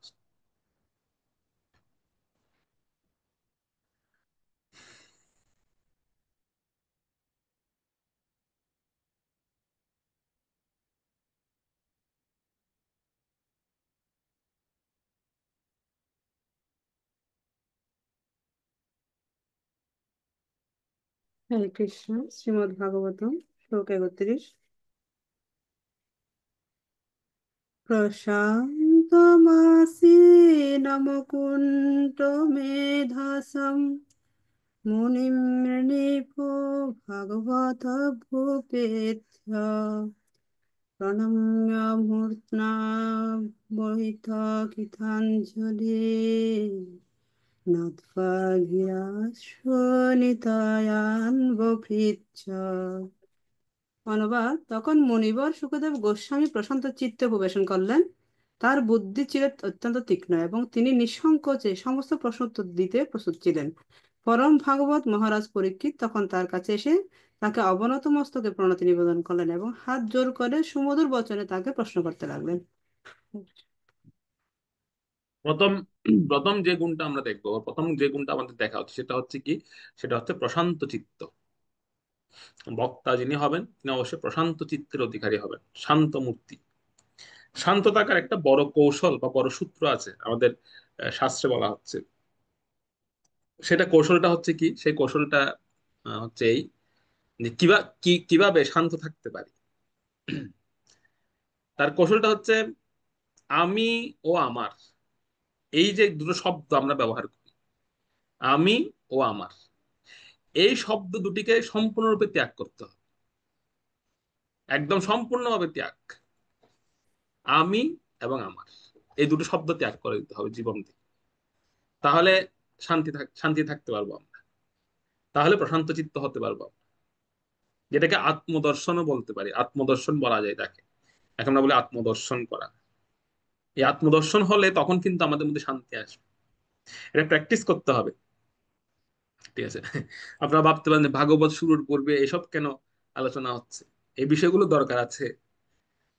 হরে কৃষ্ণ। শ্রীমদ্ ভাগবতম শ্লোক 31। প্রশান্তমাসীনমকুণ্ঠ মেধসম মুনিম নৃপো ভাগবত ভূপেত্য প্রণম্য মূর্ধনা বহিত কৃতাঞ্জলি নত্বা গিরা শোণিতয়ান বভৃচ্ছ। অনুবাদ: তখন মুনিবর সুখদেব গোস্বামী প্রশান্ত চিত্তে উপবেশন করলেন। তার বুদ্ধি ছিল অত্যন্ত তীক্ষ্ণ এবং তিনি নিঃসংকোচে সমস্ত প্রশ্ন উত্তর দিতে প্রস্তুত ছিলেন। পরম ভাগবত মহারাজ পরীক্ষিত তখন তার কাছে এসে তাকে অবনত মস্তকে প্রণতি নিবেদন করলেন এবং হাত জোর করে সুমধুর বচনে তাকে প্রশ্ন করতে লাগলেন। প্রথম প্রথম যে গুণটা আমরা দেখবো, প্রথম যে গুণটা আমাদের দেখা হচ্ছে সেটা হচ্ছে কি, সেটা হচ্ছে প্রশান্ত চিত্ত। বক্তা যিনি হবেন তিনি অবশ্যই প্রশান্ত চিত্তের অধিকারী হবেন, শান্ত মূর্তি। শান্ত থাকার একটা বড় কৌশল বা বড় সূত্র আছে আমাদের শাস্ত্রে বলা হচ্ছে। সেটা কৌশলটা হচ্ছে কি, সেই কৌশলটা হচ্ছে এই যে কিভাবে শান্ত থাকতে পারি। তার কৌশলটা হচ্ছে আমি ও আমার, এই যে দুটো শব্দ আমরা ব্যবহার করি, আমি ও আমার, এই শব্দ দুটিকে সম্পূর্ণরূপে ত্যাগ করতে হবে, একদম সম্পূর্ণভাবে ত্যাগ। আমি এবং আমার, এই দুটো শব্দ ত্যাগ করে দিতে হবে জীবন থেকে। তাহলে শান্তি থাকতে পারবো আমরা, তাহলে প্রশান্ত চিত্ত হতে পারবো আমরা। যেটাকে আত্মদর্শনও বলতে পারি, আত্মদর্শন বলা যায় তাকে। এখন আমরা বলি আত্মদর্শন করা। এই আত্মদর্শন হলে তখন কিন্তু আমাদের মধ্যে শান্তি আসবে। এটা প্র্যাকটিস করতে হবে। ঠিক আছে? আপনারা ভাবতে পারেন যে ভাগবত শুরুর পূর্বে এসব কেন আলোচনা হচ্ছে। এই বিষয়গুলো দরকার আছে,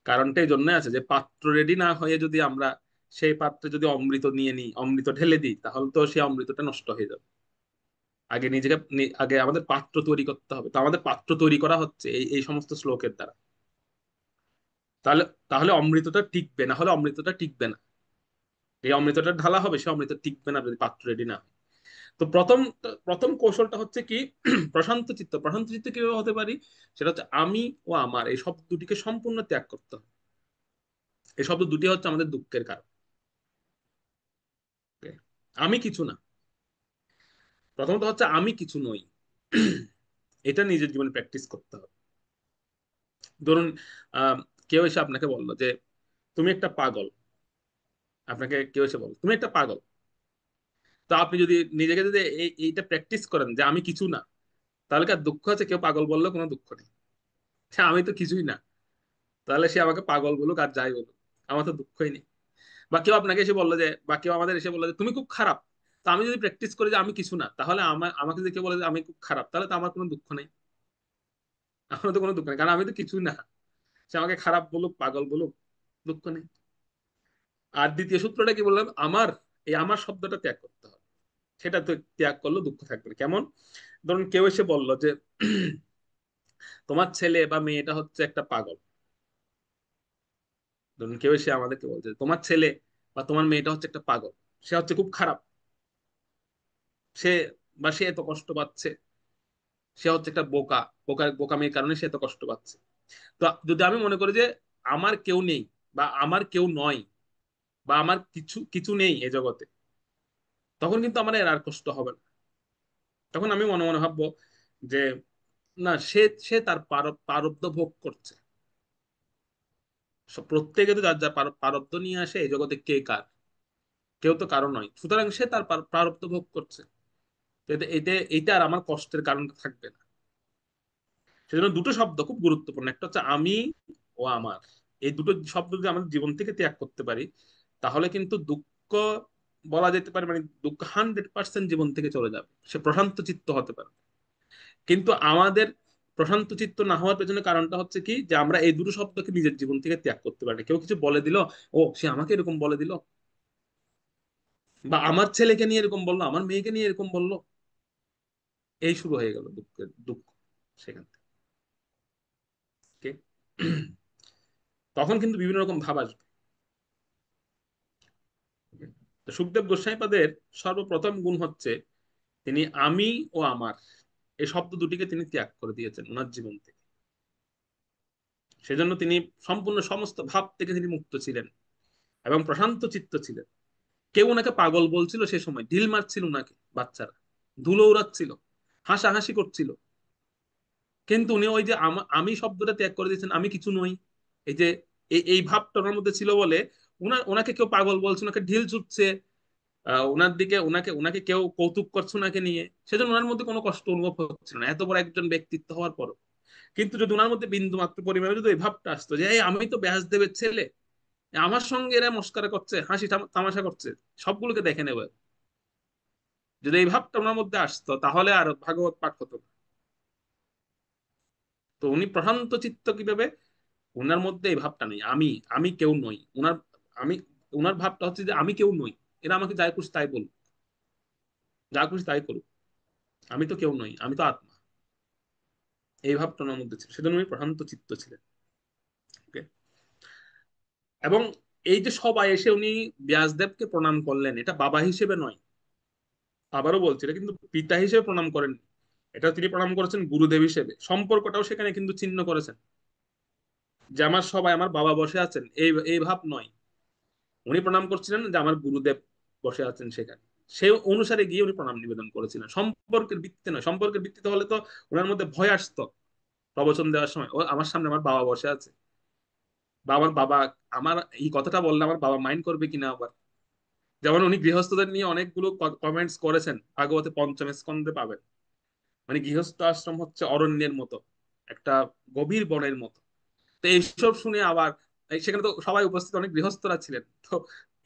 কারণটা এই জন্য আছে যে পাত্র রেডি না হয়ে যদি আমরা সেই পাত্রে যদি অমৃত নিয়ে নিই, অমৃত ঢেলে দিই, তাহলে তো সেই অমৃতটা নষ্ট হয়ে যাবে। আগে নিজেকে আগে আমাদের পাত্র তৈরি করতে হবে। তো আমাদের পাত্র তৈরি করা হচ্ছে এই এই সমস্ত শ্লোকের দ্বারা। তাহলে তাহলে অমৃতটা টিকবে, না হলে অমৃতটা টিকবে না। এই অমৃতটা ঢালা হবে, সে অমৃত টিকবে না যদি পাত্র রেডি না হয়। তো প্রথম প্রথম কৌশলটা হচ্ছে কি, প্রশান্ত চিত্ত। প্রশান্ত চিত্ত কিভাবে হতে পারি, সেটা হচ্ছে আমি ও আমার এই শব্দ দুটিকে সম্পূর্ণ ত্যাগ করতে হবে। এই শব্দ দুটি হচ্ছে আমাদের দুঃখের কারণ। Okay? আমি কিছু না। প্রথমত হচ্ছে আমি কিছু নই। এটা নিজের জীবনে প্র্যাকটিস করতে হবে। ধরুন আহ কেউ এসে আপনাকে বললো যে তুমি একটা পাগল। আপনাকে কেউ এসে বললো তুমি একটা পাগল। তো আপনি যদি নিজেকে যদি এইটা প্র্যাকটিস করেন যে আমি কিছু না, তাহলে কি আর দুঃখ আছে? কেউ পাগল বললেও কোনো দুঃখ নেই। আমি তো কিছুই না, তাহলে সে আমাকে পাগল বলুক আর যাই বলুক, আমার তো দুঃখই নেই। বা কেউ আপনাকে এসে বললো যে, বা কেউ আমাদের এসে বললো যে তুমি খুব খারাপ। তো আমি যদি প্র্যাকটিস করি যে আমি কিছু না, তাহলে আমাকে যদি কেউ বলে যে আমি খুব খারাপ, তাহলে তো আমার কোনো দুঃখ নেই। আমার তো কোনো দুঃখ নেই, কারণ আমি তো কিছুই না। সে আমাকে খারাপ বলুক, পাগল বলুক, দুঃখ নেই। আর দ্বিতীয় সূত্রটা কি বললাম, আমার এই আমার শব্দটা ত্যাগ করতে হবে। সেটা তো ত্যাগ করলে দুঃখ থাকবে না। কেমন? ধরুন কেউ এসে বললো যে তোমার ছেলে বা মেয়েটা হচ্ছে একটা পাগল। ধরুন কেউ এসে আমাদেরকে বলছে তোমার ছেলে বা তোমার মেয়েটা হচ্ছে একটা পাগল, সে হচ্ছে খুব খারাপ, সে সে এত কষ্ট পাচ্ছে, সে হচ্ছে একটা বোকা, বোকামির কারণে সে এত কষ্ট পাচ্ছে। তো যদি আমি মনে করি যে আমার কেউ নেই, বা আমার কেউ নয়, বা আমার কিছু কিছু নেই এ জগতে, তখন কিন্তু আমার এর আর কষ্ট হবে না। তখন আমি মনে মনে ভাববো যে না, সে সে তার প্রারব্ধ ভোগ করছে। প্রত্যেকে তো যার যার প্রারব্ধ নিয়ে আসে এই জগতে, কে কার, কেউ তো কারো নয়। সুতরাং সে তার প্রারব্ধ ভোগ করছে। তো এইটা আর আমার কষ্টের কারণ থাকবে না। সেজন্য দুটো শব্দ খুব গুরুত্বপূর্ণ, একটা হচ্ছে আমি ও আমার। এই দুটো শব্দ যদি আমাদের জীবন থেকে ত্যাগ করতে পারি, তাহলে কিন্তু দুঃখ বলা যেতে পারে, মানে দুঃখ 100% জীবন থেকে চলে যাবে, সে প্রশান্ত চিত্ত হতে পারে। কিন্তু আমাদের প্রশান্ত চিত্ত না হওয়ার পেছনে কারণটা হচ্ছে কি, যে আমরা এই দুটো শব্দকে নিজের জীবন থেকে ত্যাগ করতে পারি না। কেউ কিছু বলে দিল, ও সে আমাকে এরকম বলে দিল, বা আমার ছেলেকে নিয়ে এরকম বললো, আমার মেয়েকে নিয়ে এরকম বললো, এই শুরু হয়ে গেল দুঃখের দুঃখ সেখান থেকে। তখন কিন্তু বিভিন্ন রকম ভাব আসবে। তো সুখদেব গোস্বামীপাদের সর্বপ্রথম গুণ হচ্ছে তিনি আমি ও আমার এই শব্দ দুটিকে তিনি ত্যাগ করে দিয়েছেন ওনার জীবন থেকে। সেজন্য তিনি সম্পূর্ণ সমস্ত ভাব থেকে তিনি মুক্ত ছিলেন এবং প্রশান্ত চিত্ত ছিলেন। কেউ ওনাকে পাগল বলছিল, সে সময় ঢিল মারছিল ওনাকে, বাচ্চারা ধুলো উড়াচ্ছিল, হাসাহাসি করছিল, কিন্তু উনি ওই যে আমি শব্দটা ত্যাগ করে দিয়েছেন, আমি কিছু নই। এই যে এই ভাবটা ওনার মধ্যে ছিল বলে ওনাকে কেউ পাগল বলছে, ওনাকে ঢিল ছুটছে, ওনার দিকে ওনাকে ওনাকে কেউ কৌতুক করছে ওনাকে নিয়ে, সেজন্য ওনার মধ্যে কোনো কষ্ট অনুভব হচ্ছিল না, এত বড় একজন ব্যক্তিত্ব হওয়ার পরও। কিন্তু যদি ওনার মধ্যে বিন্দু মাত্র পরিমাণে যদি এই ভাবটা আসতো যে এই আমি তো ব্যাসদেবের ছেলে, আমার সঙ্গে এরা মস্করা করছে, হাসি তামাশা করছে, সবগুলোকে দেখে নেবে, যদি এই ভাবটা ওনার মধ্যে আসতো, তাহলে আর ভাগবত পাঠ হতো না। তো উনি প্রশান্ত চিত্ত কিভাবে, ওনার মধ্যে এই ভাবটা নেই, আমি আমি কেউ নই। আমি ওনার ভাবটা হচ্ছে যে আমি কেউ নই, এরা আমাকে যাই খুশি তাই বলুক, যা খুশি তাই করুক, আমি তো কেউ নই, আমি তো আত্মা। এই ভাবটা ওনার মধ্যে ছিল, সেজন্য উনি প্রশান্ত চিত্ত ছিলেন। Okay? এবং এই যে সবাই এসে উনি ব্যাসদেবকে প্রণাম করলেন, এটা বাবা হিসেবে নয়, আবারও বলছি, এটা কিন্তু পিতা হিসেবে প্রণাম করেন, এটা তিনি প্রণাম করেছেন গুরুদেব হিসেবে। সম্পর্কটাও সেখানে কিন্তু চিহ্ন করেছেন, যে আমার সবাই আমার বাবা বসে আছেন, এই এই ভাব নয়। উনি প্রণাম করছিলেন যে আমার গুরুদেব বসে আছেন সেখানে, সেই অনুসারে গিয়ে উনি প্রণাম নিবেদন করেছিলেন। সম্পর্কের ভিত্তিতে নয়, সম্পর্কের ভিত্তিতে হলে তো ওনার মধ্যে ভয় আসতো প্রবচন দেওয়ার সময়, ও আমার সামনে আমার বাবা বসে আছে, বা আমার বাবা, আমার এই কথাটা বললে আমার বাবা মাইন্ড করবে কিনা আবার। যেমন উনি গৃহস্থদের নিয়ে অনেকগুলো কমেন্টস করেছেন, ভাগবতে পঞ্চম স্কন্ধে পাবেন। মানে গৃহস্থ আশ্রম হচ্ছে অরণ্যের মতো, একটা গভীর বনের মতো। তো এইসব শুনে আবার সেখানে তো সবাই উপস্থিত অনেক গৃহস্থরা ছিলেন, তো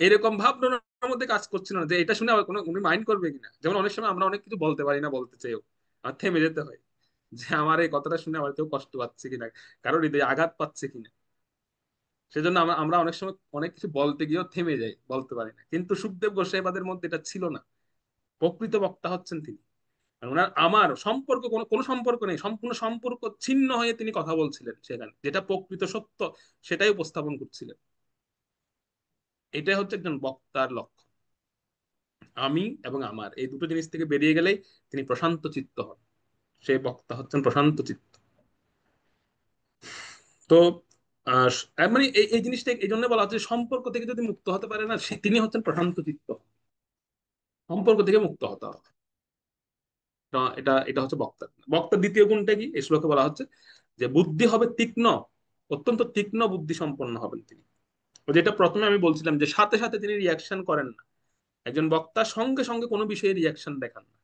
এরকম ভাব ওনার মধ্যে কাজ করছিল না যে এটা শুনে আবার কোনো উনি মাইন্ড করবে কিনা। যেমন অনেক সময় আমরা অনেক কিছু বলতে পারি না, বলতে চাইও আর থেমে যেতে হয়, যে আমার এই কথাটা শুনে আমার কেউ কষ্ট পাচ্ছে কিনা, কারোর হৃদয়ে আঘাত পাচ্ছে কিনা। সেজন্য আমরা আমরা অনেক সময় অনেক কিছু বলতে গিয়েও থেমে যাই, বলতে পারি না। কিন্তু সুখদেব গোস্বামীপাদের মধ্যে এটা ছিল না। প্রকৃত বক্তা হচ্ছেন তিনি। আর ওনার আমার সম্পর্ক কোনো কোনো সম্পর্ক নেই, সম্পূর্ণ সম্পর্ক ছিন্ন হয়ে তিনি কথা বলছিলেন সেখানে, যেটা প্রকৃত সত্য সেটাই উপস্থাপন করছিলেন। এটাই হচ্ছে একজন বক্তার লক্ষ্য। আমি এবং আমার এই দুটো জিনিস থেকে বেরিয়ে গেলেই তিনি প্রশান্ত চিত্ত হন। সেই বক্তা হচ্ছেন প্রশান্ত চিত্ত। তো মানে এই এই জিনিসটা এই জন্য বলা হচ্ছে, সম্পর্ক থেকে যদি মুক্ত হতে পারে না, তিনি হচ্ছেন প্রশান্ত চিত্ত। সম্পর্ক থেকে মুক্ত হতে হবে। এটা এটা হচ্ছে বক্তার বক্তার দ্বিতীয় গুণটা কি এই শ্লোকে বলা হচ্ছে, যে বুদ্ধি হবে তীক্ষ্ণ, অত্যন্ত তীক্ষ্ণ বুদ্ধি সম্পন্ন হবেন তিনি। যেটা প্রথমে আমি বলছিলাম যে সাথে সাথে তিনি রিয়াকশন করেন না। একজন বক্তা সঙ্গে সঙ্গে কোনো বিষয়ে রিয়াকশন দেখান না,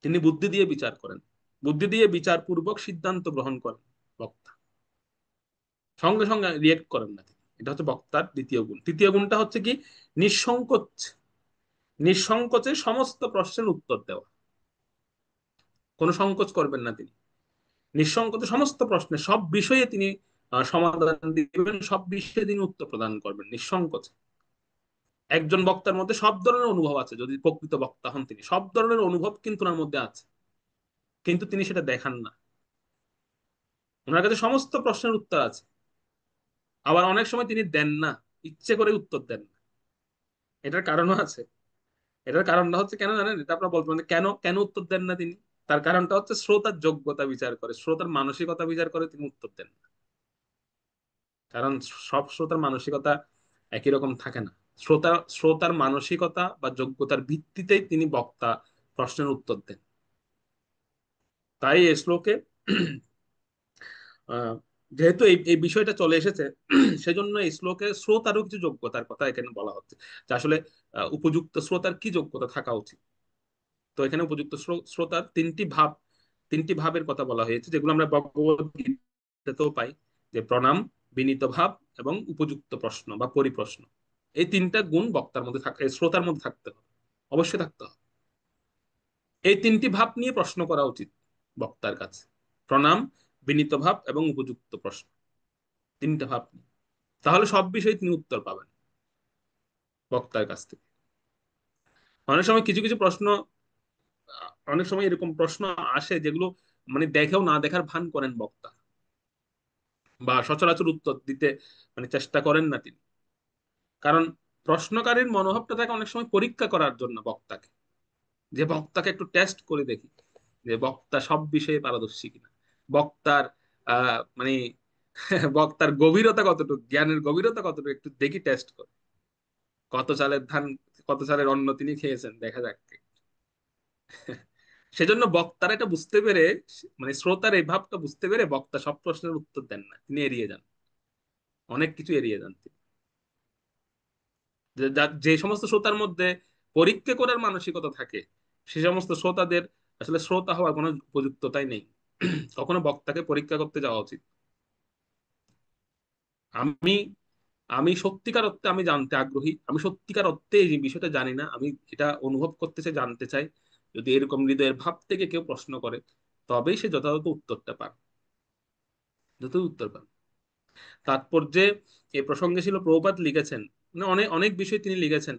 তিনি বুদ্ধি দিয়ে বিচার করেন, বুদ্ধি দিয়ে বিচার পূর্বক সিদ্ধান্ত গ্রহণ করেন বক্তা, সঙ্গে সঙ্গে রিয়েক্ট করেন না তিনি। এটা হচ্ছে বক্তার দ্বিতীয় গুণ। তৃতীয় গুণটা হচ্ছে কি, নিঃসংকোচ, নিঃসংকোচে সমস্ত প্রশ্নের উত্তর দেওয়া। কোনো সংকোচ করবেন না তিনি, নিঃসংকোচে সমস্ত প্রশ্নের সব বিষয়ে তিনি সমাধান দিবেন, সব বিষয়ে তিনি উত্তর প্রদান করবেন নিঃসংকোচে। একজন বক্তার মধ্যে সব ধরনের অনুভব আছে, যদি প্রকৃত বক্তা হন তিনি, সব ধরনের অনুভব কিন্তু ওনার মধ্যে আছে, কিন্তু তিনি সেটা দেখান না। ওনার কাছে সমস্ত প্রশ্নের উত্তর আছে, আবার অনেক সময় তিনি দেন না, ইচ্ছে করে উত্তর দেন না। এটার কারণও আছে। এটার কারণটা হচ্ছে কেন জানেন? এটা আপনার বলতে পারেন কেন কেন উত্তর দেন না তিনি। তার কারণটা হচ্ছে শ্রোতার যোগ্যতা বিচার করে, শ্রোতার মানসিকতা বিচার করে তিনি উত্তর দেন না। কারণ সব শ্রোতার মানসিকতা একই রকম থাকে না। শ্রোতার মানসিকতা বা যোগ্যতার ভিত্তিতেই তিনি বক্তা প্রশ্নের উত্তর দেন। তাই এই শ্লোকে আহ, যেহেতু এই এই বিষয়টা চলে এসেছে, সেজন্য এই শ্লোকে শ্রোতারও কিছু যোগ্যতার কথা এখানে বলা হচ্ছে, যে আসলে উপযুক্ত শ্রোতার কি যোগ্যতা থাকা উচিত। তো এখানে উপযুক্ত শ্রোতার তিনটি ভাবের কথা বলা হয়েছে, যেগুলো আমরা ভগবত গীতাতেও পাই, যে প্রণাম, বিনীত ভাব এবং উপযুক্ত প্রশ্ন বা পরিপ্রশ্ন। এই তিনটা গুণ বক্তার মধ্যে শ্রোতার মধ্যে থাকতে হবে, অবশ্যই থাকতে হবে। এই তিনটি ভাব নিয়ে প্রশ্ন করা উচিত বক্তার কাছে, প্রণাম, বিনীত ভাব এবং উপযুক্ত প্রশ্ন, তিনটা ভাব নিয়ে। তাহলে সব বিষয়ে তিনি উত্তর পাবেন বক্তার কাছ থেকে। অনেক সময় কিছু কিছু প্রশ্ন, অনেক সময় এরকম প্রশ্ন আসে যেগুলো মানে দেখেও না দেখার ভান করেন বক্তা, বা সচরাচর উত্তর দিতে মানে চেষ্টা করেন না তিনি। কারণ প্রশ্নকারীর মনোভাবটা থাকে অনেক সময় পরীক্ষা করার জন্য বক্তাকে, যে বক্তাকে একটু টেস্ট করে দেখি, যে বক্তা সব বিষয়ে পারদর্শী কিনা, বক্তার মানে বক্তার গভীরতা কতটুকু, জ্ঞানের গভীরতা কতটুকু একটু দেখি, টেস্ট করে। কত চালের ধান, কত চালের অন্ন তিনি খেয়েছেন, দেখা যাক। সেজন্য বক্তারা এটা বুঝতে পেরে, মানে শ্রোতার এই ভাবটা বুঝতে পেরে বক্তা সব প্রশ্নের উত্তর দেন না, তিনি এড়িয়ে যান, অনেক কিছু এড়িয়ে যান তিনি। যে সমস্ত শ্রোতার মধ্যে পরীক্ষা করার মানসিকতা থাকে, সে সমস্ত শ্রোতাদের আসলে শ্রোতা হওয়ার কোনো উপযুক্ততাই নেই। কখনো বক্তাকে পরীক্ষা করতে যাওয়া উচিত। আমি আমি সত্যিকার অর্থে আমি জানতে আগ্রহী, আমি সত্যিকার অর্থে এই বিষয়টা জানি না, আমি এটা অনুভব করতে চাই, জানতে চাই। যদি এরকম হৃদয়ের ভাব থেকে কেউ প্রশ্ন করে, তবেই সে যথাযথ উত্তরটা পান, যত উত্তর পান। তাৎপর্যে এই প্রসঙ্গে ছিল প্রভুপাদ লিখেছেন, মানে অনেক অনেক বিষয় তিনি লিখেছেন,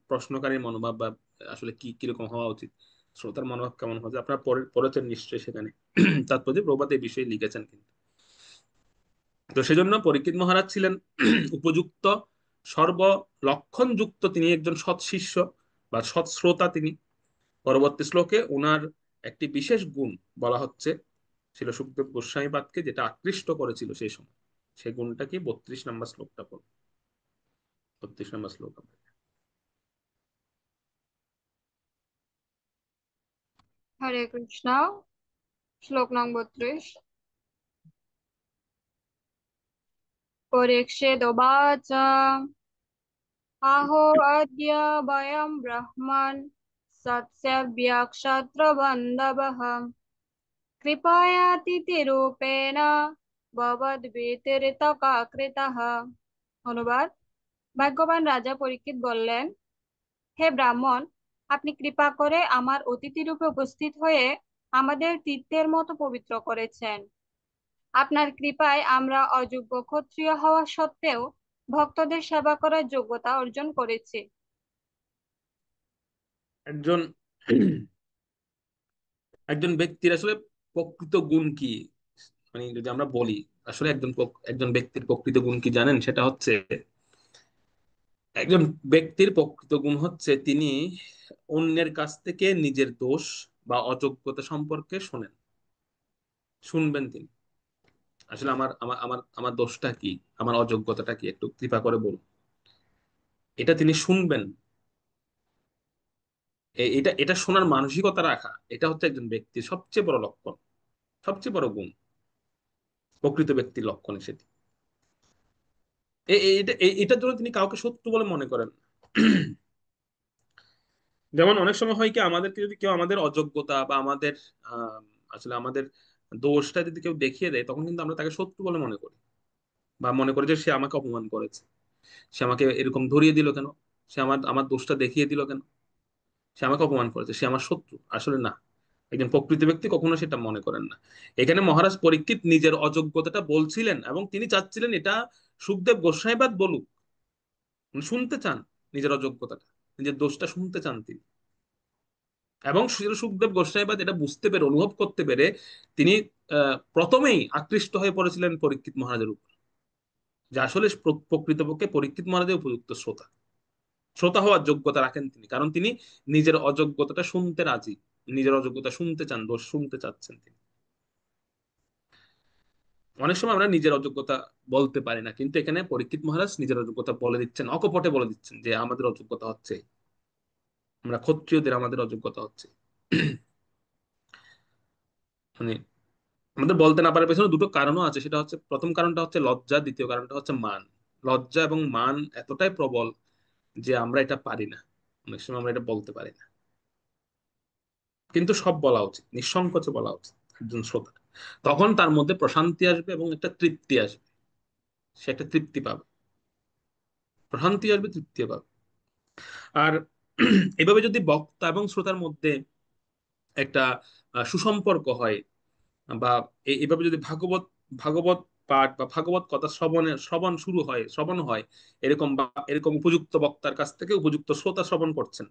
প্রশ্নকারীর মনোভাব বা আসলে কি কিরকম হওয়া উচিত, শ্রোতার মনোভাব কেমন হওয়া উচিত, আপনারা পড়েছেন নিশ্চয়ই সেখানে। তাৎপর্যে প্রভুপাদ এই বিষয়ে লিখেছেন কিন্তু। তো সেজন্য পরীক্ষিত মহারাজ ছিলেন উপযুক্ত, সর্বলক্ষণযুক্ত, তিনি একজন সৎ শিষ্য বা সৎ শ্রোতা তিনি। পরবর্তী শ্লোকে ওনার একটি বিশেষ গুণ বলা হচ্ছে, ছিল সুখদেব গোস্বামীপাদকে যেটা আকৃষ্ট করেছিল সেই সময়। সেই গুণটা কি, 32 নম্বর শ্লোকটা পড়ো। 32 নম্বর শ্লোক। হরে কৃষ্ণ। শ্লোক নং 32। পরীক্ষিতোবাচ আহো অদ্য বয়ম ব্রহ্মণ সৎস্যব্যক্ষত্রবান্ধবः কৃপয়াতিথিরূপেণ ভবদ্ভীতিরিতকাকৃতः। অনুবাদ: ভাগ্যবান রাজা পরীক্ষিত বললেন, হে ব্রাহ্মণ, আপনি কৃপা করে আমার অতিথি রূপে উপস্থিত হয়ে আমাদের তীর্থের মতো পবিত্র করেছেন। আপনার কৃপায় আমরা অযোগ্য ক্ষত্রিয় হওয়া সত্ত্বেও ভক্তদের সেবা করার যোগ্যতা অর্জন করেছি। একজন একজন ব্যক্তির আসলে প্রকৃত গুণ কি, মানে যদি আমরা বলি আসলে একজন ব্যক্তির প্রকৃত গুণ কি জানেন? সেটা হচ্ছে, একজন ব্যক্তির প্রকৃত গুণ হচ্ছে তিনি অন্যের কাছ থেকে নিজের দোষ বা অযোগ্যতা সম্পর্কে শুনবেন তিনি। আসলে আমার আমার আমার আমার দোষটা কি, আমার অযোগ্যতাটা কি, একটু কৃপা করে বলুন। এটা তিনি শুনবেন। এটা এটা শোনার মানসিকতা রাখা, এটা হচ্ছে একজন ব্যক্তির সবচেয়ে বড় লক্ষণ, সবচেয়ে বড় গুণ, প্রকৃত ব্যক্তির লক্ষণ সেটি। এটার জন্য তিনি কাউকে শত্রু বলে মনে করেন না। যেমন অনেক সময় হয় কি, আমাদেরকে যদি কেউ আমাদের অযোগ্যতা বা আমাদের আহ আসলে আমাদের দোষটা যদি কেউ দেখিয়ে দেয়, তখন কিন্তু আমরা তাকে শত্রু বলে মনে করি, বা মনে করি যে সে আমাকে অপমান করেছে, সে আমাকে এরকম ধরিয়ে দিল কেন, সে আমার আমার দোষটা দেখিয়ে দিল কেন, সে আমাকে অপমান করেছে, সে আমার শত্রু। আসলে না, একজন প্রকৃত ব্যক্তি কখনো সেটা মনে করেন না। এখানে মহারাজ পরীক্ষিত নিজের অযোগ্যতাটা বলছিলেন এবং তিনি চাচ্ছিলেন এটা সুখদেব গোস্বাইপাদ বলুক। উনি শুনতে চান নিজের অযোগ্যতাটা, নিজের দোষটা শুনতে চান তিনি। এবং সুখদেব গোস্বাইপাদ এটা বুঝতে পেরে, অনুভব করতে পেরে তিনি প্রথমেই আকৃষ্ট হয়ে পড়েছিলেন পরীক্ষিত মহারাজের উপর, যে আসলে প্রকৃতপক্ষে পরীক্ষিত মহারাজের উপযুক্ত শ্রোতা, শ্রোতা হওয়ার যোগ্যতা রাখেন তিনি, কারণ তিনি নিজের অযোগ্যতাটা শুনতে রাজি, নিজের অযোগ্যতা শুনতে চান, দোষ শুনতে চাচ্ছেন তিনি। অনেক সময় আমরা নিজের অযোগ্যতা বলতে পারি না, কিন্তু এখানে পরীক্ষিত মহারাজ নিজের অযোগ্যতা বলে দিচ্ছেন, অকপটে বলে দিচ্ছেন যে আমাদের অযোগ্যতা হচ্ছে, আমরা ক্ষত্রিয়দের আমাদের অযোগ্যতা হচ্ছে। মানে আমাদের বলতে না পারার পেছনে দুটো কারণও আছে। সেটা হচ্ছে, প্রথম কারণটা হচ্ছে লজ্জা, দ্বিতীয় কারণটা হচ্ছে মান। লজ্জা এবং মান এতটাই প্রবল যে আমরা এটা পারি না, অনেক সময় আমরা এটা বলতে পারি না। কিন্তু সব বলা উচিত, নিঃসংকোচে বলা উচিত একজন শ্রোতা। তখন তার মধ্যে প্রশান্তি আসবে এবং একটা তৃপ্তি আসবে, সে একটা তৃপ্তি পাবে, প্রশান্তি আসবে, তৃপ্তি পাবে। আর এভাবে যদি বক্তা এবং শ্রোতার মধ্যে একটা সুসম্পর্ক হয়, বা এভাবে যদি ভাগবত ভাগবত পাঠ বা ভাগবত কথা শ্রবণ হয়, এরকম উপযুক্ত বক্তার কাছ থেকে উপযুক্ত শ্রোতা শ্রবণ করছেন,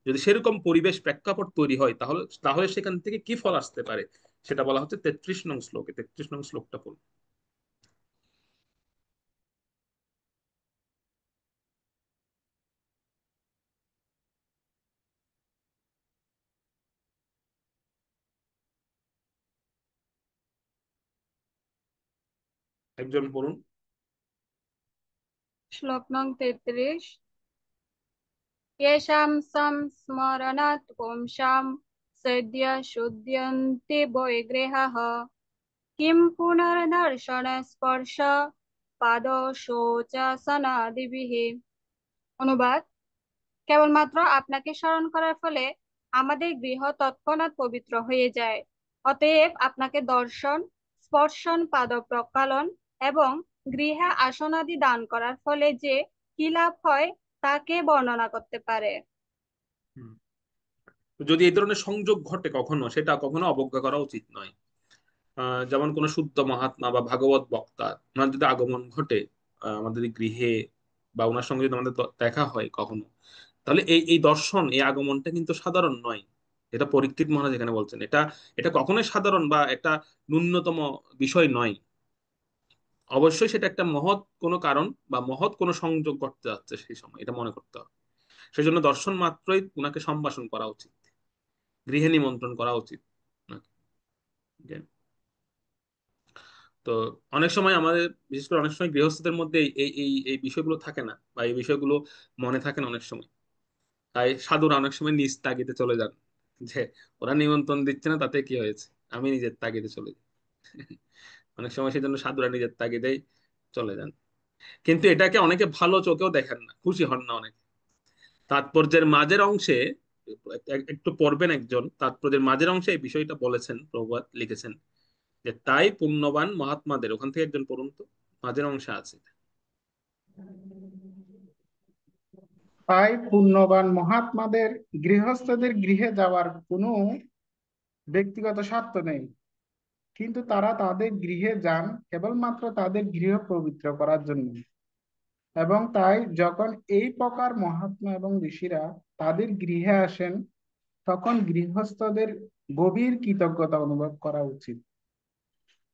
যদি সেরকম পরিবেশ প্রেক্ষাপট তৈরি হয়, তাহলে তাহলে সেখান থেকে কি ফল আসতে পারে, সেটা বলা হচ্ছে 33 নং শ্লোকে। 33 নং শ্লোকটা পড়ুন। একজন পড়ুন। শ্লোক নং 33। येषां संस्मरणात् पुंसां सद्य शुध्यन्ते वैगृहाः किं पुनर्दर्शन स्पर्श পাদশৌচাসনাদিভিः। অনুবাদ: কেবলমাত্র আপনাকে স্মরণ করার ফলে আমাদের গৃহ তৎক্ষণাৎ পবিত্র হয়ে যায়। অতএব আপনাকে দর্শন, স্পর্শন, পাদ প্রক্ষালন এবং গৃহে আসনাদি দান করার ফলে যে কি লাভ হয় তা কে বর্ণনা করতে পারে। হুম। যদি এই ধরনের সংযোগ ঘটে কখনো, সেটা কখনো অবজ্ঞা করা উচিত নয়। যেমন কোন শুদ্ধ মহাত্মা বা ভাগবত বক্তা, ওনার যদি আগমন ঘটে আমাদের এই গৃহে, বা ওনার সঙ্গে যদি আমাদের দেখা হয় কখনো, তাহলে এই এই দর্শন, এই আগমনটা কিন্তু সাধারণ নয়। এটা পরীক্ষিত মহারাজ এখানে বলছেন, এটা এটা কখনোই সাধারণ বা একটা ন্যূনতম বিষয় নয়। অবশ্যই সেটা একটা মহৎ কোনো কারণ বা মহৎ কোনো সংযোগ ঘটতে যাচ্ছে সেই সময়, এটা মনে করতে হবে। সেই জন্য দর্শন মাত্রই উনাকে সম্ভাষণ করা উচিত, গৃহে নিমন্ত্রণ করা উচিত ওনাকে। Okay? তো অনেক সময় আমাদের, বিশেষ করে অনেক সময় গৃহস্থদের মধ্যে এই এই এই বিষয়গুলো থাকে না, বা এই বিষয়গুলো মনে থাকে না অনেক সময়। তাই সাধুরা অনেক সময় নিজ তাগিদে চলে যান, যে ওরা নিমন্ত্রণ দিচ্ছে না, তাতে কি হয়েছে, আমি নিজের তাগিদে চলে যাই। অনেক সময় সেই জন্য সাধুরা নিজের তাগিদেই চলে যান। কিন্তু এটাকে অনেকে ভালো চোখেও দেখেন না, খুশি হন না অনেকে। তাৎপর্যের মাঝের অংশে একটু পড়বেন, একজন তাৎপর্যের মাঝের অংশে এই বিষয়টা বলেছেন, প্রভুপাদ লিখেছেন যে তাই পুণ্যবান মহাত্মাদের, ওখান থেকে একজন পড়ুন তো, মাঝের অংশে আছে। তাই পুণ্যবান মহাত্মাদের গৃহস্থদের গৃহে যাওয়ার কোনো ব্যক্তিগত স্বার্থ নেই। কিন্তু তারা তাদের গৃহে যান কেবলমাত্র তাদের গৃহ পবিত্র করার জন্য। এবং তাই যখন এই প্রকার মহাত্মা এবং ঋষিরা তাদের গৃহে আসেন, তখন গৃহস্থদের গভীর কৃতজ্ঞতা অনুভব করা উচিত।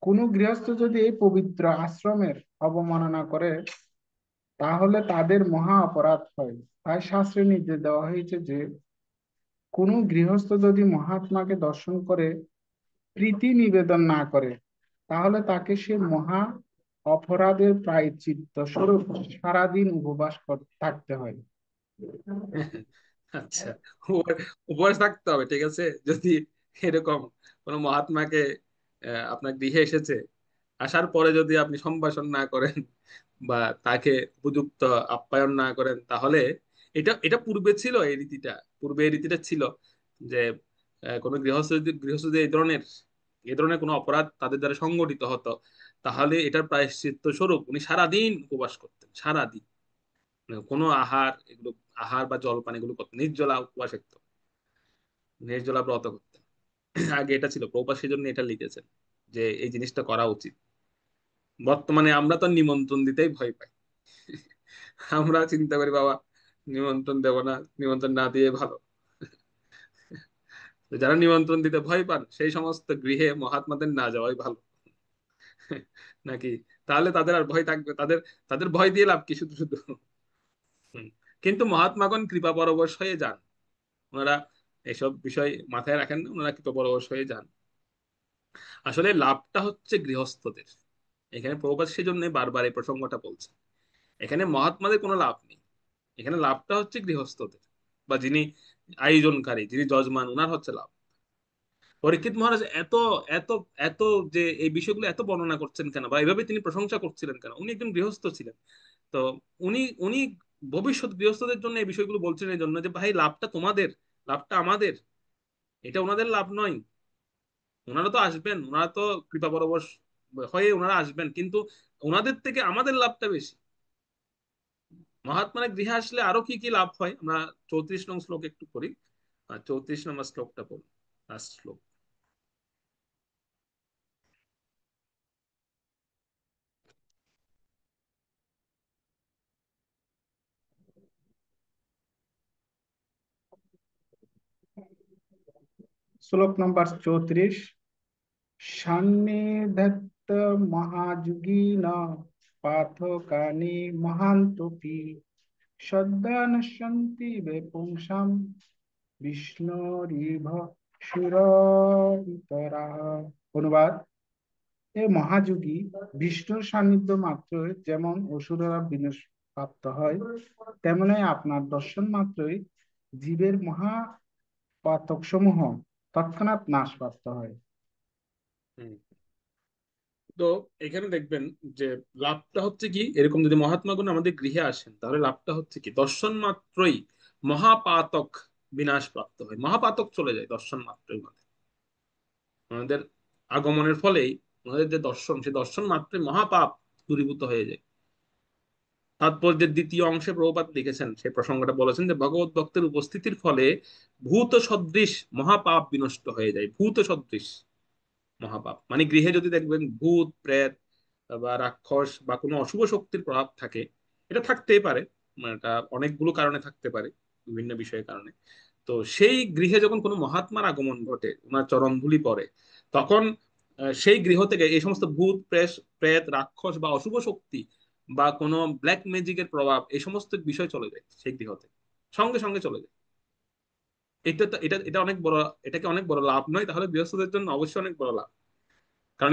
কোনো গৃহস্থ যদি এই পবিত্র আশ্রমের অবমাননা করে, তাহলে তাদের মহা অপরাধ হয়। তাই শাস্ত্রে নির্দেশ দেওয়া হয়েছে যে কোনো গৃহস্থ যদি মহাত্মাকে দর্শন করে প্রীতি নিবেদন না করে, তাহলে তাকে সে মহা অপরাধের প্রায়শ্চিত্ত স্বরূপ সারাদিন উপবাস থাকতে হয়। আচ্ছা, উপবাস থাকতে হবে, ঠিক আছে। যদি এরকম কোন মহাত্মাকে আপনার গৃহে এসেছে, আসার পরে যদি আপনি সম্ভাষণ না করেন বা তাকে উপযুক্ত আপ্যায়ন না করেন, তাহলে এটা এটা পূর্বে ছিল এই রীতিটা। পূর্বে এই রীতিটা ছিল যে কোনো গৃহস্থ যদি এই ধরনের কোনো অপরাধ তাদের দ্বারা সংগঠিত হতো, তাহলে এটার প্রায়শ্চিত্ত স্বরূপ উনি সারাদিন উপবাস করতেন, সারাদিন। কোনো আহার বা জলপান এগুলো করতেন, নির্জলা উপবাস একদম, নির্জলা ব্রত করতেন। আগে এটা ছিল, প্রভুপাদ সেজন্য এটা লিখেছেন যে এই জিনিসটা করা উচিত। বর্তমানে আমরা তো নিমন্ত্রণ দিতেই ভয় পাই। আমরা চিন্তা করি বাবা নিমন্ত্রণ দেব না, নিমন্ত্রণ না দিয়ে ভালো। তো যারা নিমন্ত্রণ দিতে ভয় পান, সেই সমস্ত গৃহে মহাত্মাদের না যাওয়াই ভালো। নাকি? তাহলে তাদের আর ভয় থাকবে, তাদের তাদের ভয় দিয়ে লাভ কি শুধু শুধু। হুম। কিন্তু মহাত্মাগণ কৃপা পরবশ হয়ে যান। ওনারা এসব বিষয় মাথায় রাখেন না, ওনারা কৃপা পরবশ হয়ে যান। আসলে লাভটা হচ্ছে গৃহস্থদের। এখানে প্রভুপাদ সেজন্য বারবার এই প্রসঙ্গটা বলছে। এখানে মহাত্মাদের কোনো লাভ নেই, এখানে লাভটা হচ্ছে গৃহস্থদের, বা যিনি আয়োজনকারী, যিনি যজমান, ওনার হচ্ছে লাভ। পরীক্ষিত মহারাজ এত এত এত যে এই বিষয়গুলো এত বর্ণনা করছেন কেন, বা এইভাবে তিনি প্রশংসা করছিলেন কেন? উনি একজন গৃহস্থ ছিলেন। তো উনি উনি ভবিষ্যৎ গৃহস্থদের জন্য এই বিষয়গুলো বলছেন এই জন্য যে ভাই লাভটা তোমাদের, লাভটা আমাদের, এটা ওনাদের লাভ নয়। ওনারা তো আসবেন, ওনারা তো কৃপা পরবশ হয়ে ওনারা আসবেন, কিন্তু ওনাদের থেকে আমাদের লাভটা বেশি। মহাত্মারা গৃহে আসলে আরো কি কি লাভ হয় আমরা 34 নং শ্লোক একটু পড়ি। 34 নম্বর শ্লোকটা পড়ুন, লাস্ট শ্লোক। শ্লোক নম্বর 34। সান্নিধ্যত মহাযুগীন পাথকানি মহান্তপি শ্রদ্ধা নশ্যন্তি বেপুংসাম বিষ্ণুরিভ সুরইতরা। অনুবাদ: এ মহাযোগী, বিষ্ণুর সান্নিধ্য মাত্র যেমন অসুররা বিনাশ প্রাপ্ত হয়, তেমনি আপনার দর্শন মাত্রই জীবের মহা পাতক সমূহ তৎক্ষণাৎ নাশ প্রাপ্ত হয়। হুম। তো এখানে দেখবেন যে লাভটা হচ্ছে কি, এরকম যদি মহাত্মাগণ আমাদের গৃহে আসেন, তাহলে লাভটা হচ্ছে কি, দর্শন মাত্রই মহাপাতক বিনাশ প্রাপ্ত হয়, মহাপাতক চলে যায় দর্শন মাত্রই। ওনাদের আগমনের ফলেই ওনাদের যে দর্শন, সেই দর্শন মাত্রই মহাপাপ দূরীভূত হয়ে যায়। তাৎপর্যের দ্বিতীয় অংশে প্রভুপাদ লিখেছেন, সেই প্রসঙ্গটা বলেছেন যে ভগবত ভক্তের উপস্থিতির ফলে ভূত সদৃশ মহাপাপ বিনষ্ট হয়ে যায়। ভূত সদৃশ মহাপাপ মানে গৃহে যদি দেখবেন ভূত প্রেত বা রাক্ষস বা কোনো অশুভ শক্তির প্রভাব থাকে, এটা থাকতেই পারে, মানে এটা অনেকগুলো কারণে থাকতে পারে, বিভিন্ন বিষয়ের কারণে। তো সেই গৃহে যখন কোনো মহাত্মার আগমন ঘটে, ওনার চরণ ধুলি পড়ে, তখন সেই গৃহ থেকে এই সমস্ত ভূত প্রেত রাক্ষস বা অশুভ শক্তি বা কোনো ব্ল্যাক ম্যাজিকের প্রভাব, এই সমস্ত বিষয় চলে যায় সেই গৃহ থেকে, সঙ্গে সঙ্গে চলে যায়। এটা অনেক বড়, এটাকে অনেক বড় লাভ নয়? তাহলে গৃহস্থদের জন্য অবশ্যই অনেক বড় লাভ। কারণ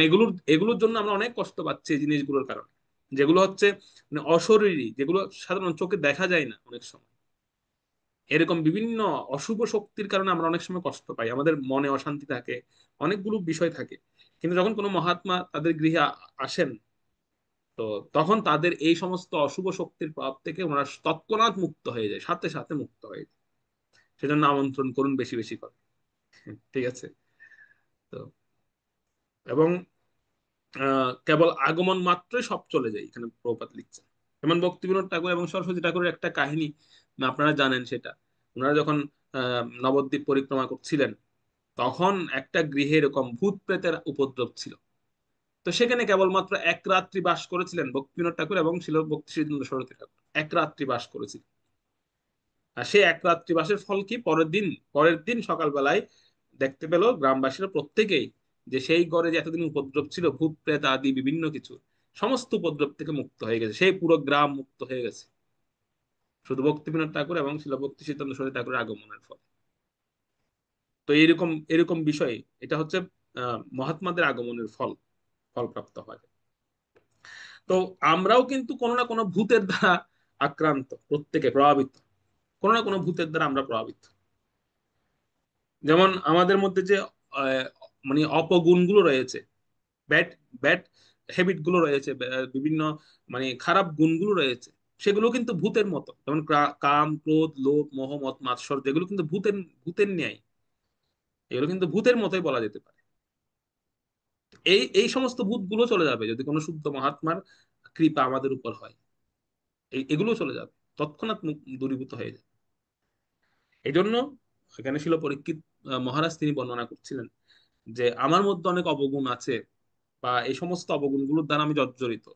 এগুলোর জন্য আমরা অনেক কষ্ট পাচ্ছি এই জিনিসগুলোর কারণে, যেগুলো হচ্ছে মানে অশরীরী, যেগুলো সাধারণ চোখে দেখা যায় না অনেক সময়। এরকম বিভিন্ন অশুভ শক্তির কারণে আমরা অনেক সময় কষ্ট পাই, আমাদের মনে অশান্তি থাকে, অনেকগুলো বিষয় থাকে। কিন্তু যখন কোনো মহাত্মা তাদের গৃহে আসেন, তো তখন তাদের এই সমস্ত অশুভ শক্তির প্রভাব থেকে ওনারা তৎক্ষণাৎ মুক্ত হয়ে যায়, সাথে সাথে মুক্ত হয়ে যায়। সেজন্য আমন্ত্রণ করুন বেশি বেশি করে। ঠিক আছে। তো এবং কেবল আগমন মাত্রই সব চলে যায়, এখানে প্রভুপাদ লিখছেন। যেমন ভক্তিবিনোদ ঠাকুর এবং সরস্বতী ঠাকুরের একটা কাহিনী আপনারা জানেন, সেটা ওনারা যখন নবদ্বীপ পরিক্রমা করছিলেন, তখন একটা গৃহে এরকম ভূত প্রেতের উপদ্রব ছিল। তো সেখানে কেবলমাত্র এক রাত্রি বাস করেছিলেন ভক্তিবিনোদ ঠাকুর এবং ছিল ভক্তি সিদ্ধান্ত সরস্বতী ঠাকুর, এক রাত্রি বাস করেছিলেন। আর সেই এক রাত্রি বাসের ফল কি, পরের দিন সকালবেলায় দেখতে পেল গ্রামবাসীরা প্রত্যেকেই যে সেই ঘরে যে এতদিন উপদ্রব ছিল ভূত প্রেত আদি বিভিন্ন কিছু, সমস্ত উপদ্রব থেকে মুক্ত হয়ে গেছে, সেই পুরো গ্রাম মুক্ত হয়ে গেছে শুধু ভক্তিবিনোদ ঠাকুর এবং ছিল ভক্তি সিদ্ধান্ত সরস্বতী ঠাকুরের আগমনের ফল। তো এরকম এরকম বিষয়, এটা হচ্ছে মহাত্মাদের আগমনের ফলপ্রাপ্ত হয়। তো আমরাও কিন্তু কোনো না কোনো ভূতের দ্বারা আক্রান্ত, প্রত্যেকে প্রভাবিত, কোনো না কোনো ভূতের দ্বারা আমরা প্রভাবিত। যেমন আমাদের মধ্যে যে আহ, মানে অপগুণগুলো রয়েছে, ব্যাড ব্যাড হ্যাবিট গুলো রয়েছে, বিভিন্ন মানে খারাপ গুণগুলো রয়েছে, সেগুলো কিন্তু ভূতের মতো। যেমন কাম, ক্রোধ, লোভ, মোহ, মত, মাৎসর্য, এগুলো কিন্তু ভূতের ভূতের ন্যায়, এগুলো কিন্তু ভূতের মতোই বলা যেতে পারে। এই এই সমস্ত ভূতগুলো চলে যাবে যদি কোনো শুদ্ধ মহাত্মার কৃপা আমাদের উপর হয়। এগুলো চলে যাবে, তৎক্ষণাৎ দূরীভূত হয়ে যাবে। এই জন্য এখানে ছিল পরীক্ষিত মহারাজ তিনি বর্ণনা করছিলেন যে আমার মধ্যে অনেক অবগুণ আছে, বা এই সমস্ত অবগুণগুলোর দ্বারা আমি জর্জরিত।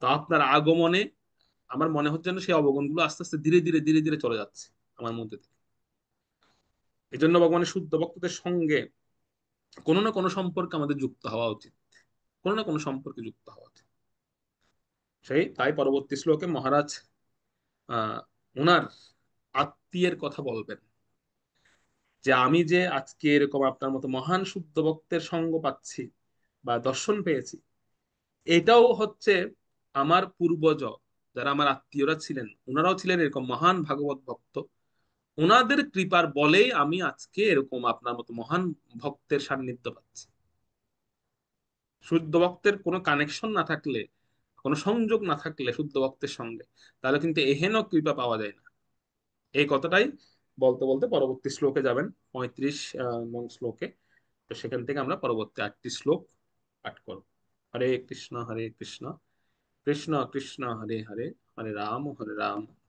তো আপনার আগমনে আমার মনে হচ্ছে যেন সেই অবগুণগুলো আস্তে আস্তে ধীরে ধীরে ধীরে ধীরে চলে যাচ্ছে আমার মধ্যে থেকে। এই জন্য ভগবানের শুদ্ধ ভক্তদের সঙ্গে কোনো না কোনো সম্পর্কে আমাদের যুক্ত হওয়া উচিত, কোনো না কোনো সম্পর্কে যুক্ত হওয়া উচিত। তাই পরবর্তী শ্লোকে মহারাজ আহ ওনার আত্মীয়ের কথা বলবেন যে আমি যে আজকে এরকম আপনার মতো মহান শুদ্ধ ভক্তের সঙ্গ পাচ্ছি বা দর্শন পেয়েছি, এটাও হচ্ছে আমার পূর্বজ যারা আমার আত্মীয়রা ছিলেন, ওনারাও ছিলেন এরকম মহান ভাগবত ভক্ত। ওনাদের কৃপার বলেই আমি আজকে এরকম আপনার মতো মহান ভক্তের সান্নিধ্য পাচ্ছি। শুদ্ধ ভক্তের কোনো কানেকশন না থাকলে, কোনো সংযোগ না থাকলে শুদ্ধ ভক্তের সঙ্গে, তাহলে কিন্তু এহেন কৃপা পাওয়া যায় না। এই কথাটাই বলতে বলতে পরবর্তী শ্লোকে যাবেন, 35 নং শ্লোকে। তো সেখান থেকে আমরা পরবর্তী 8টি শ্লোক পাঠ করব। হরে কৃষ্ণ কৃষ্ণ কৃষ্ণ হরে হরে, হরে রাম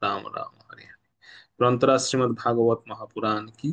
রাম রাম হরে হরে। গ্রন্থরাজ শ্রীমদ্ ভাগবত মহাপুরাণ কি